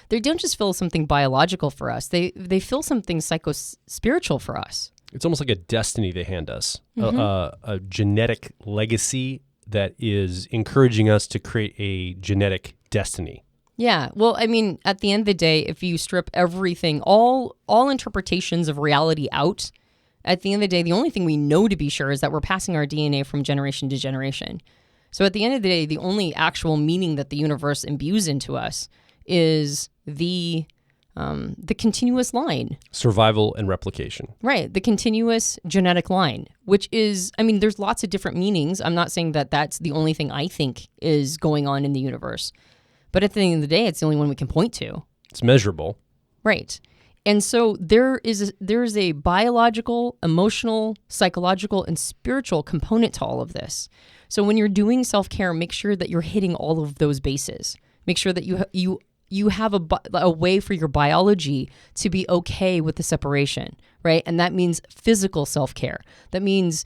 they don't just feel something biological for us. They feel something psycho-spiritual for us. It's almost like a destiny they hand us, a genetic legacy that is encouraging us to create a genetic destiny. Yeah. Well, I mean, at the end of the day, if you strip everything, all interpretations of reality out, at the end of the day, the only thing we know to be sure is that we're passing our DNA from generation to generation. So at the end of the day, the only actual meaning that the universe imbues into us is the continuous line. Survival and replication. Right. The continuous genetic line, which is, I mean, there's lots of different meanings. I'm not saying that that's the only thing I think is going on in the universe. But at the end of the day, it's the only one we can point to. It's measurable. Right. And so there is a biological, emotional, psychological, and spiritual component to all of this. So when you're doing self-care, make sure that you're hitting all of those bases. Make sure that you you have a way for your biology to be okay with the separation, right? And that means physical self-care. That means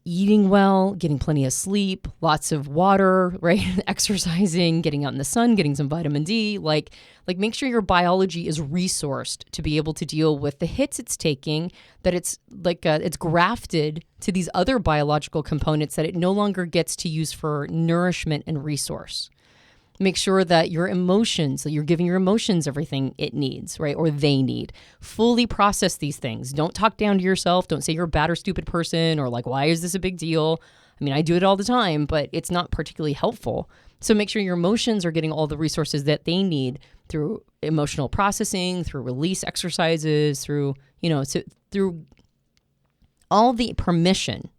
eating well, getting plenty of sleep, lots of water, right? Exercising, getting out in the sun, getting some vitamin D. Like make sure your biology is resourced to be able to deal with the hits it's taking, that it's it's grafted to these other biological components that it no longer gets to use for nourishment and resource. Make sure that that you're giving your emotions everything it needs, right? Or they need. Fully process these things. Don't talk down to yourself. Don't say you're a bad or stupid person or like, why is this a big deal? I mean, I do it all the time, but it's not particularly helpful. So make sure your emotions are getting all the resources that they need through emotional processing, through release exercises, through all the permission.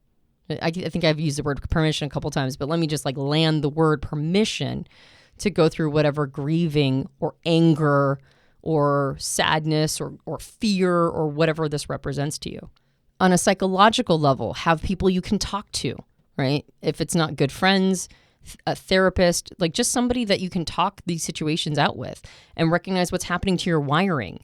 I think I've used the word permission a couple times, but let me just land the word permission to go through whatever grieving or anger or sadness or fear or whatever this represents to you. On a psychological level, have people you can talk to, right? If it's not good friends, a therapist, just somebody that you can talk these situations out with and recognize what's happening to your wiring.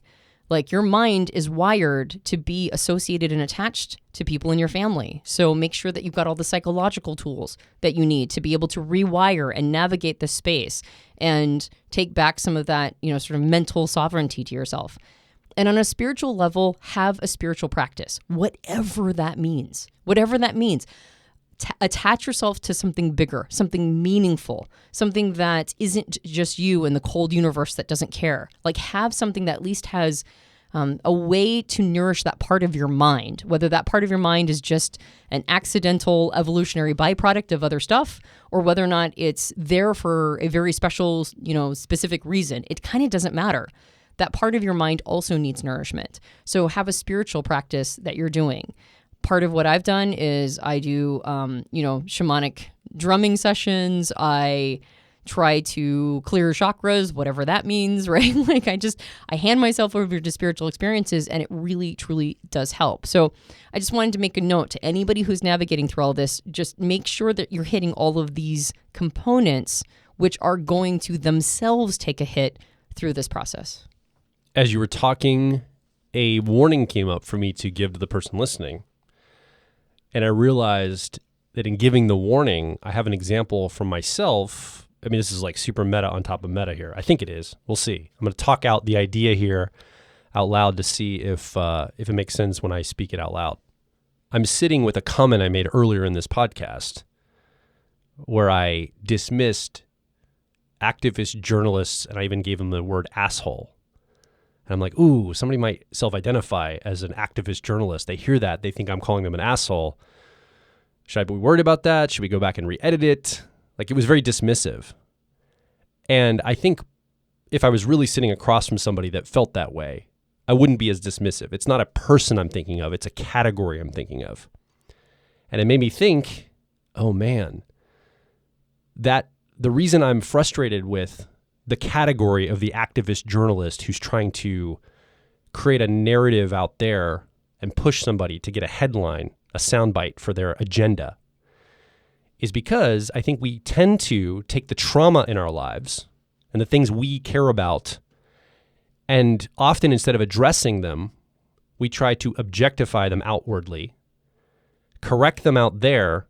Your mind is wired to be associated and attached to people in your family. So make sure that you've got all the psychological tools that you need to be able to rewire and navigate the space and take back some of that, sort of mental sovereignty to yourself. And on a spiritual level, have a spiritual practice, whatever that means. Whatever that means. Attach yourself to something bigger, something meaningful, something that isn't just you and the cold universe that doesn't care. Have something that at least has a way to nourish that part of your mind, whether that part of your mind is just an accidental evolutionary byproduct of other stuff, or whether or not it's there for a very special, specific reason. It kind of doesn't matter. That part of your mind also needs nourishment. So have a spiritual practice that you're doing. Part of what I've done is I do, shamanic drumming sessions. I try to clear chakras, whatever that means, right? I hand myself over to spiritual experiences, and it really, truly does help. So I just wanted to make a note to anybody who's navigating through all this, just make sure that you're hitting all of these components, which are going to themselves take a hit through this process. As you were talking, a warning came up for me to give to the person listening. And I realized that in giving the warning, I have an example from myself. I mean, this is super meta on top of meta here. I think it is. We'll see. I'm going to talk out the idea here out loud to see if it makes sense when I speak it out loud. I'm sitting with a comment I made earlier in this podcast where I dismissed activist journalists, and I even gave them the word asshole. And I'm like, ooh, somebody might self-identify as an activist journalist. They hear that. They think I'm calling them an asshole. Should I be worried about that? Should we go back and re-edit it? It was very dismissive. And I think if I was really sitting across from somebody that felt that way, I wouldn't be as dismissive. It's not a person I'm thinking of. It's a category I'm thinking of. And it made me think, oh man, that the reason I'm frustrated with the category of the activist journalist who's trying to create a narrative out there and push somebody to get a headline, a soundbite for their agenda, is because I think we tend to take the trauma in our lives and the things we care about, and often instead of addressing them, we try to objectify them outwardly, correct them out there,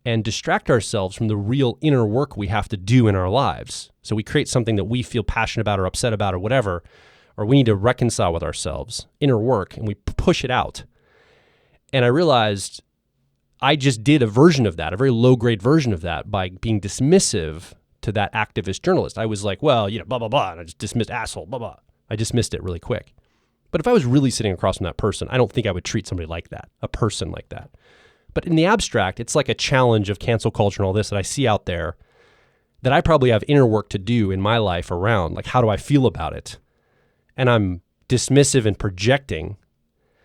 and distract ourselves from the real inner work we have to do in our lives. So we create something that we feel passionate about or upset about or whatever, or we need to reconcile with ourselves, inner work, and we push it out. And I realized I just did a version of that, a very low-grade version of that, by being dismissive to that activist journalist. I was like, well, blah, blah, blah, and I just dismissed asshole, blah, blah. I dismissed it really quick. But if I was really sitting across from that person, I don't think I would treat somebody like that, a person like that. But in the abstract, it's like a challenge of cancel culture and all this that I see out there that I probably have inner work to do in my life around, how do I feel about it? And I'm dismissive and projecting,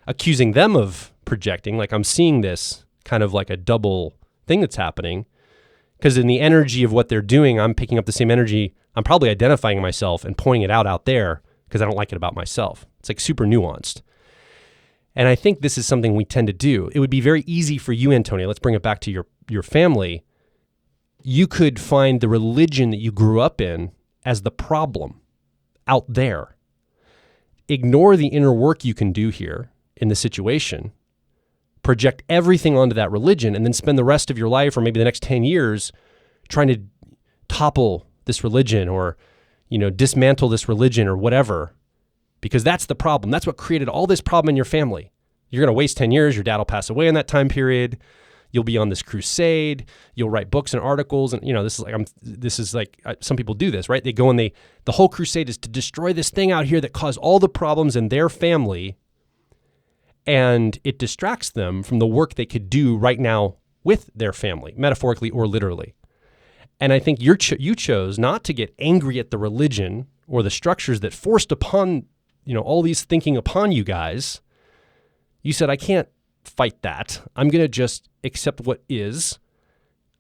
accusing them of projecting, I'm seeing this kind of like a double thing that's happening, because in the energy of what they're doing, I'm picking up the same energy. I'm probably identifying myself and pointing it out there because I don't like it about myself. It's super nuanced. And I think this is something we tend to do. It would be very easy for you, Antonia. Let's bring it back to your family. You could find the religion that you grew up in as the problem. out there. Ignore the inner work you can do here in the situation, project everything onto that religion, and then spend the rest of your life or maybe the next 10 years trying to topple this religion or, dismantle this religion or whatever, because that's the problem. That's what created all this problem in your family. You're going to waste 10 years. Your dad will pass away in that time period. You'll be on this crusade. You'll write books and articles. And, this is like some people do this, right? They go and the whole crusade is to destroy this thing out here that caused all the problems in their family. And it distracts them from the work they could do right now with their family, metaphorically or literally. And I think you chose not to get angry at the religion or the structures that forced upon, all these thinking upon you guys. You said, I can't fight that. I'm going to just accept what is.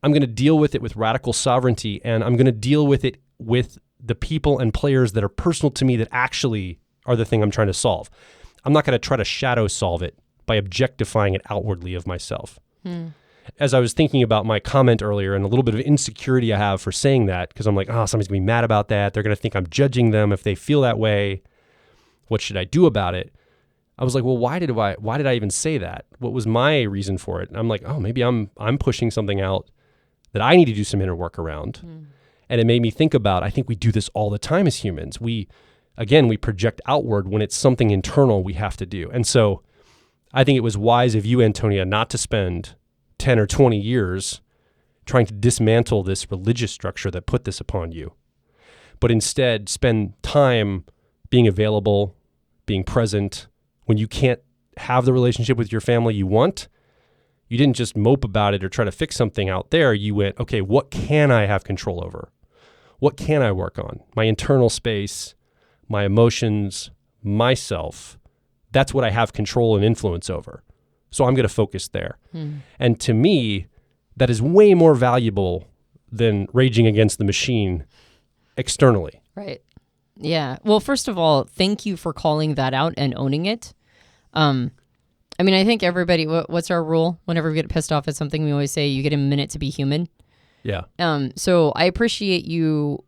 I'm going to deal with it with radical sovereignty, and I'm going to deal with it with the people and players that are personal to me that actually are the thing I'm trying to solve. I'm not going to try to shadow solve it by objectifying it outwardly of myself. As I was thinking about my comment earlier and a little bit of insecurity I have for saying that, because I'm like, somebody's going to be mad about that. They're going to think I'm judging them if they feel that way. What should I do about it? I was like, well, why did I even say that? What was my reason for it? And I'm like, maybe I'm pushing something out that I need to do some inner work around. And it made me think about, I think we do this all the time as humans. We project outward when it's something internal we have to do. And so I think it was wise of you, Antonia, not to spend 10 or 20 years trying to dismantle this religious structure that put this upon you, but instead spend time being available, being present. When you can't have the relationship with your family you want, you didn't just mope about it or try to fix something out there. You went, okay, what can I have control over? What can I work on? My internal space, my emotions, myself. That's what I have control and influence over. So I'm going to focus there. And to me, that is way more valuable than raging against the machine externally. Right. Yeah. Well, first of all, thank you for calling that out and owning it. I think everybody, what's our rule? Whenever we get pissed off at something, we always say you get a minute to be human. Yeah. So I appreciate you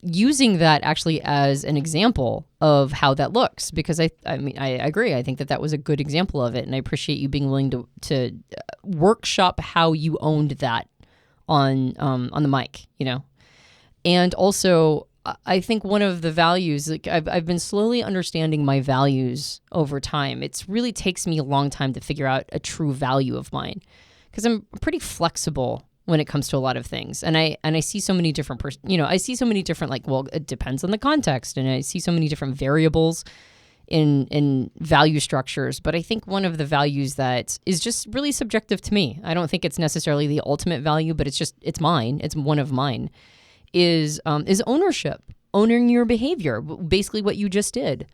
using that actually as an example of how that looks, because I agree. I think that was a good example of it. And I appreciate you being willing to workshop how you owned that on the mic, and also I think one of the values, like I've been slowly understanding my values over time. It really takes me a long time to figure out a true value of mine, because I'm pretty flexible when it comes to a lot of things. And I see so many different, I see so many different, it depends on the context. And I see so many different variables in value structures. But I think one of the values that is just really subjective to me, I don't think it's necessarily the ultimate value, but it's mine. It's one of mine, is ownership, owning your behavior, basically what you just did.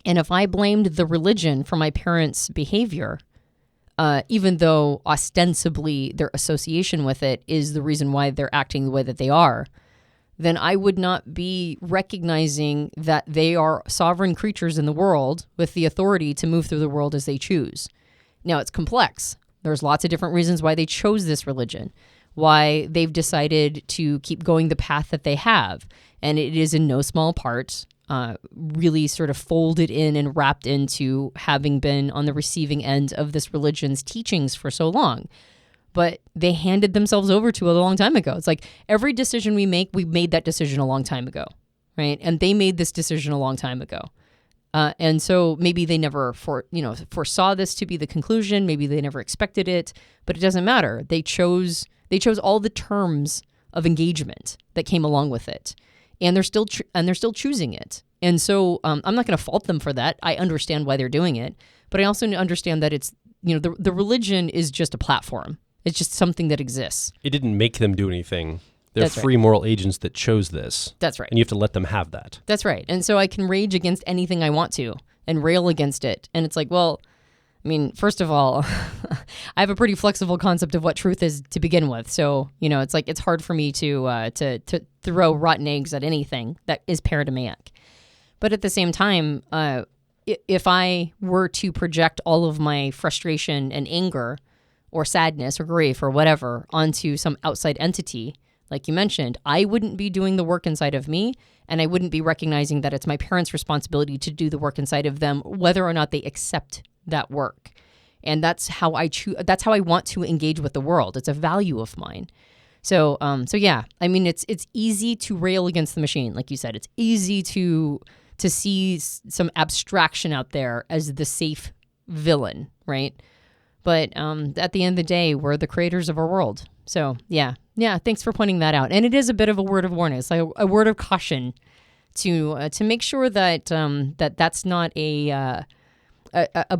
And if I blamed the religion for my parents' behavior, even though ostensibly their association with it is the reason why they're acting the way that they are, then I would not be recognizing that they are sovereign creatures in the world with the authority to move through the world as they choose. Now, it's complex. There's lots of different reasons why they chose this religion, why they've decided to keep going the path that they have. And it is in no small part really sort of folded in and wrapped into having been on the receiving end of this religion's teachings for so long. But they handed themselves over to it a long time ago. It's like every decision we make, we made that decision a long time ago, right? And they made this decision a long time ago. And so maybe they never foresaw this to be the conclusion. Maybe they never expected it, but it doesn't matter. They chose all the terms of engagement that came along with it. And they're still choosing it. And so I'm not going to fault them for that. I understand why they're doing it, but I also understand that it's, the religion is just a platform. It's just something that exists. It didn't make them do anything. They're free moral agents that chose this. That's right. And you have to let them have that. That's right. And so I can rage against anything I want to and rail against it. And it's like, well, first of all, I have a pretty flexible concept of what truth is to begin with. So, it's like it's hard for me to throw rotten eggs at anything that is paradigmatic. But at the same time, if I were to project all of my frustration and anger or sadness or grief or whatever onto some outside entity, Like you mentioned, I wouldn't be doing the work inside of me, and I wouldn't be recognizing that it's my parents' responsibility to do the work inside of them, whether or not they accept that work. And that's how I choose. That's how I want to engage with the world. It's a value of mine. So yeah. I mean, it's easy to rail against the machine, like you said. It's easy to see some abstraction out there as the safe villain, right? But at the end of the day, we're the creators of our world. So yeah. Thanks for pointing that out. And it is a bit of a word of warning. It's like a word of caution to make sure that that's not a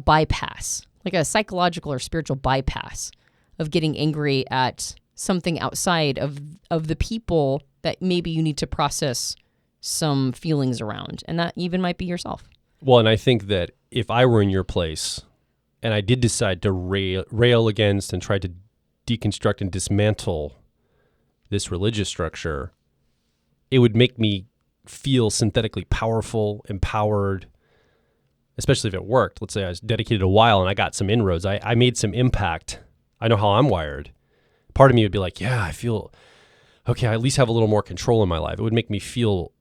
bypass, like a psychological or spiritual bypass of getting angry at something outside of the people that maybe you need to process some feelings around, and that even might be yourself. Well, and I think that if I were in your place and I did decide to rail against and try to deconstruct and dismantle this religious structure, it would make me feel synthetically powerful, empowered, especially if it worked. Let's say I was dedicated a while and I got some inroads. I made some impact. I know how I'm wired. Part of me would be like, yeah, I feel, okay, I at least have a little more control in my life. It would make me feel,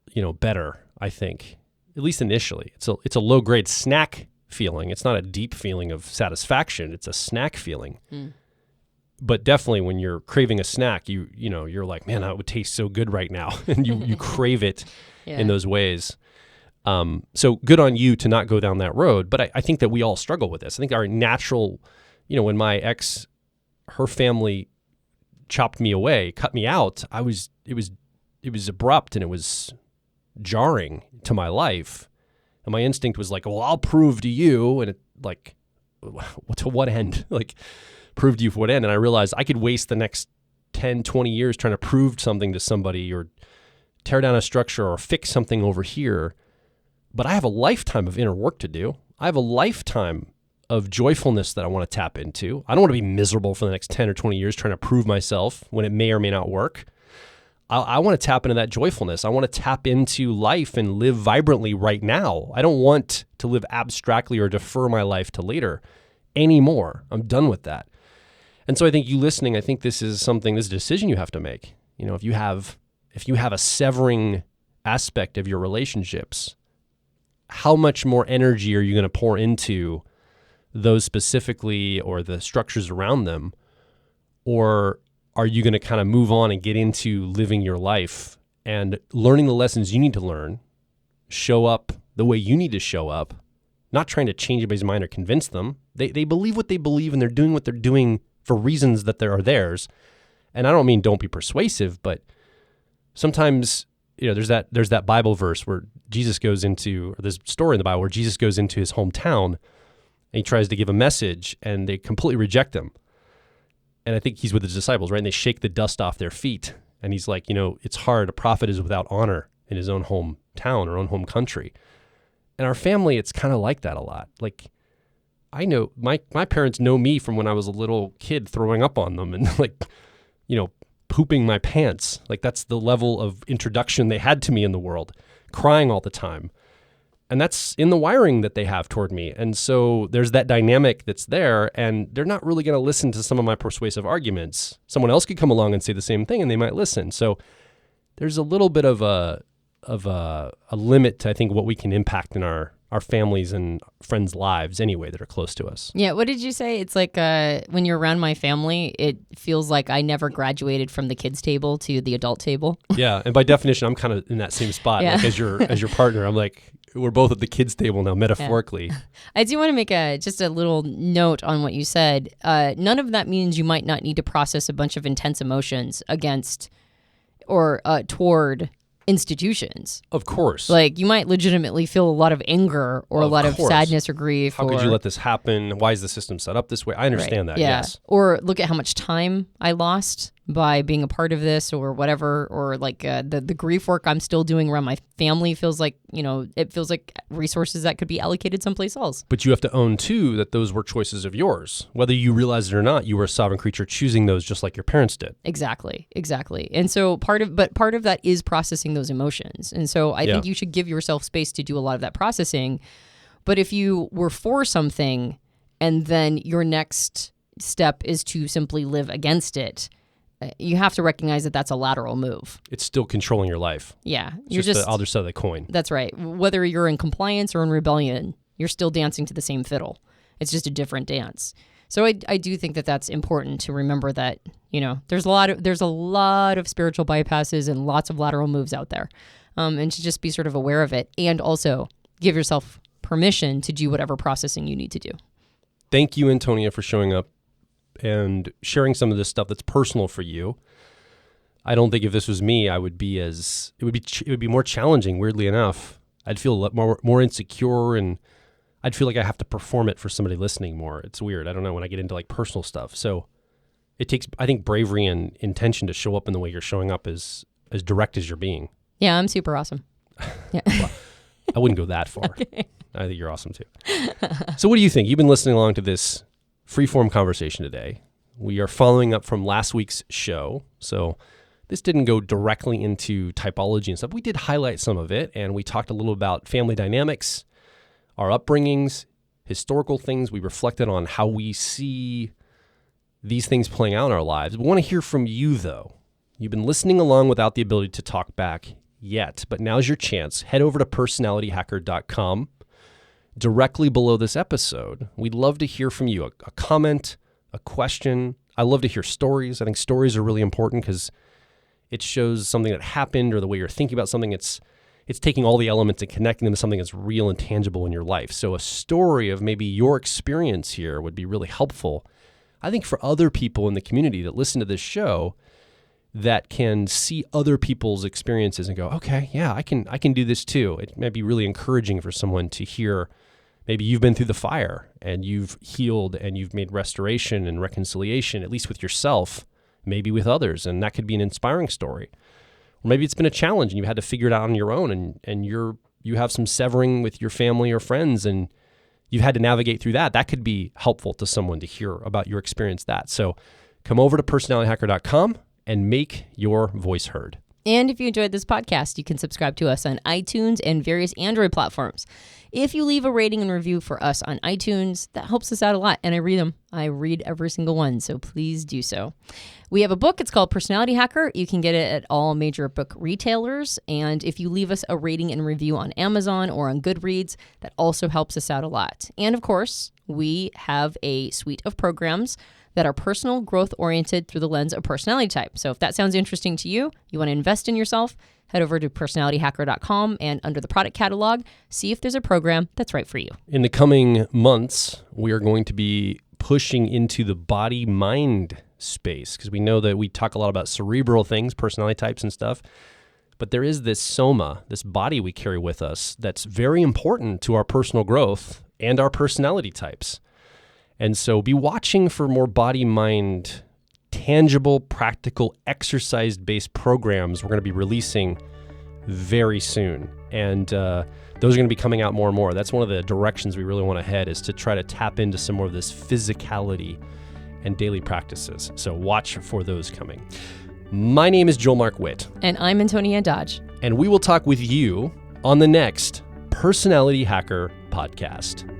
better, I think, at least initially. It's a low-grade snack feeling. It's not a deep feeling of satisfaction. It's a snack feeling. But definitely when you're craving a snack, you're like, man, that would taste so good right now. And you crave it in those ways. So good on you to not go down that road. But I think that we all struggle with this. I think our natural, when my ex, her family chopped me away, cut me out, it was abrupt and it was jarring to my life. And my instinct was like, well, I'll prove to you. And it like, to what end? Like, prove to you for what end? And I realized I could waste the next 10, 20 years trying to prove something to somebody or tear down a structure or fix something over here. But I have a lifetime of inner work to do. I have a lifetime of joyfulness that I want to tap into. I don't want to be miserable for the next 10 or 20 years trying to prove myself when it may or may not work. I want to tap into that joyfulness. I want to tap into life and live vibrantly right now. I don't want to live abstractly or defer my life to later anymore. I'm done with that. And so I think you listening, I think this is a decision you have to make. If you have a severing aspect of your relationships, how much more energy are you going to pour into those specifically or the structures around them? Or are you going to kind of move on and get into living your life and learning the lessons you need to learn, show up the way you need to show up, not trying to change anybody's mind or convince them. They believe what they believe and they're doing what they're doing for reasons that are theirs. And I don't mean don't be persuasive, but sometimes, there's that Bible verse where Jesus goes into, or there's a story in the Bible where Jesus goes into his hometown and he tries to give a message and they completely reject him. And I think he's with his disciples, right? And they shake the dust off their feet. And he's like, it's hard. A prophet is without honor in his own hometown or own home country. And our family, it's kind of like that a lot. Like, I know my parents know me from when I was a little kid throwing up on them and pooping my pants. Like, that's the level of introduction they had to me in the world, crying all the time. And that's in the wiring that they have toward me. And so there's that dynamic that's there, and they're not really going to listen to some of my persuasive arguments. Someone else could come along and say the same thing, and they might listen. So there's a little bit of a limit to, I think, what we can impact in our families and friends' lives anyway that are close to us. Yeah, what did you say? It's like when you're around my family, it feels like I never graduated from the kids' table to the adult table. Yeah, and by definition, I'm kind of in that same spot. Yeah. Like as your partner. I'm like, we're both at the kids' table now, metaphorically. Yeah. I do want to make just a little note on what you said. None of that means you might not need to process a bunch of intense emotions against or toward institutions. Of course. Like, you might legitimately feel a lot of anger or a lot of sadness or grief. How could you let this happen? Why is the system set up this way? I understand that, yeah. Yes. Or look at how much time I lost by being a part of this or whatever, or like the grief work I'm still doing around my family feels like, it feels like resources that could be allocated someplace else. But you have to own, too, that those were choices of yours. Whether you realize it or not, you were a sovereign creature choosing those just like your parents did. Exactly. And so part of that is processing those emotions. And so I think you should give yourself space to do a lot of that processing. But if you were for something and then your next step is to simply live against it, you have to recognize that that's a lateral move. It's still controlling your life. Yeah. It's just the other side of the coin. That's right. Whether you're in compliance or in rebellion, you're still dancing to the same fiddle. It's just a different dance. So I do think that that's important to remember that, there's a lot of spiritual bypasses and lots of lateral moves out there. And to just be sort of aware of it, and also give yourself permission to do whatever processing you need to do. Thank you, Antonia, for showing up and sharing some of this stuff that's personal for you. I don't think if this was me, it would be more challenging, weirdly enough. I'd feel a lot more insecure, and I'd feel like I have to perform it for somebody listening more. It's weird. I don't know, when I get into like personal stuff. So it takes, I think, bravery and intention to show up in the way you're showing up as direct as you're being. Yeah, I'm super awesome. Yeah. Well, I wouldn't go that far. I think you're awesome too. So what do you think? You've been listening along to this freeform conversation today. We are following up from last week's show. So this didn't go directly into typology and stuff. We did highlight some of it, and we talked a little about family dynamics, our upbringings, historical things. We reflected on how we see these things playing out in our lives. We want to hear from you, though. You've been listening along without the ability to talk back yet, but now's your chance. Head over to personalityhacker.com. Directly below this episode, we'd love to hear from you. A comment, a question. I love to hear stories. I think stories are really important because it shows something that happened or the way you're thinking about something. It's taking all the elements and connecting them to something that's real and tangible in your life. So a story of maybe your experience here would be really helpful, I think, for other people in the community that listen to this show, that can see other people's experiences and go, okay, yeah, I can do this too. It might be really encouraging for someone to hear, maybe you've been through the fire and you've healed and you've made restoration and reconciliation, at least with yourself, maybe with others. And that could be an inspiring story. Or maybe it's been a challenge and you had to figure it out on your own, and you have some severing with your family or friends and you've had to navigate through that. That could be helpful to someone to hear about your experience that. So come over to personalityhacker.com and make your voice heard. And if you enjoyed this podcast, you can subscribe to us on iTunes and various Android platforms. If you leave a rating and review for us on iTunes, that helps us out a lot, and I read them. I read every single one, so please do so. We have a book. It's called Personality Hacker. You can get it at all major book retailers, and if you leave us a rating and review on Amazon or on Goodreads, that also helps us out a lot. And of course, we have a suite of programs that are personal growth oriented through the lens of personality type. So if that sounds interesting to you, you want to invest in yourself, head over to personalityhacker.com and under the product catalog, see if there's a program that's right for you. In the coming months, we are going to be pushing into the body-mind space because we know that we talk a lot about cerebral things, personality types and stuff, but there is this soma, this body we carry with us that's very important to our personal growth and our personality types. And so be watching for more body-mind, tangible, practical, exercise-based programs we're going to be releasing very soon. And those are going to be coming out more and more. That's one of the directions we really want to head, is to try to tap into some more of this physicality and daily practices. So watch for those coming. My name is Joel Mark Witt. And I'm Antonia Dodge. And we will talk with you on the next Personality Hacker podcast.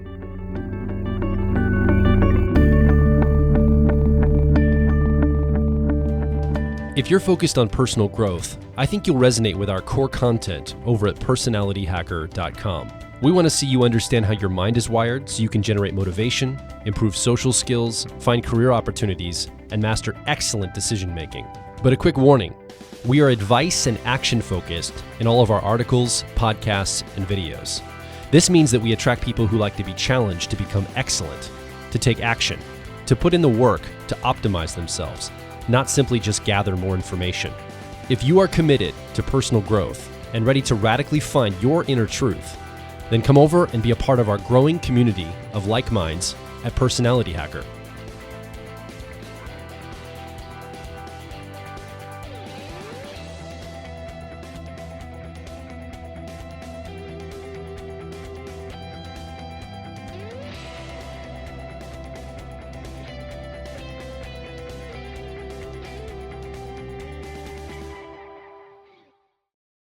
If you're focused on personal growth, I think you'll resonate with our core content over at personalityhacker.com. We want to see you understand how your mind is wired so you can generate motivation, improve social skills, find career opportunities, and master excellent decision making. But a quick warning, we are advice and action focused in all of our articles, podcasts, and videos. This means that we attract people who like to be challenged to become excellent, to take action, to put in the work to optimize themselves, not simply just gather more information. If you are committed to personal growth and ready to radically find your inner truth, then come over and be a part of our growing community of like minds at Personality Hacker.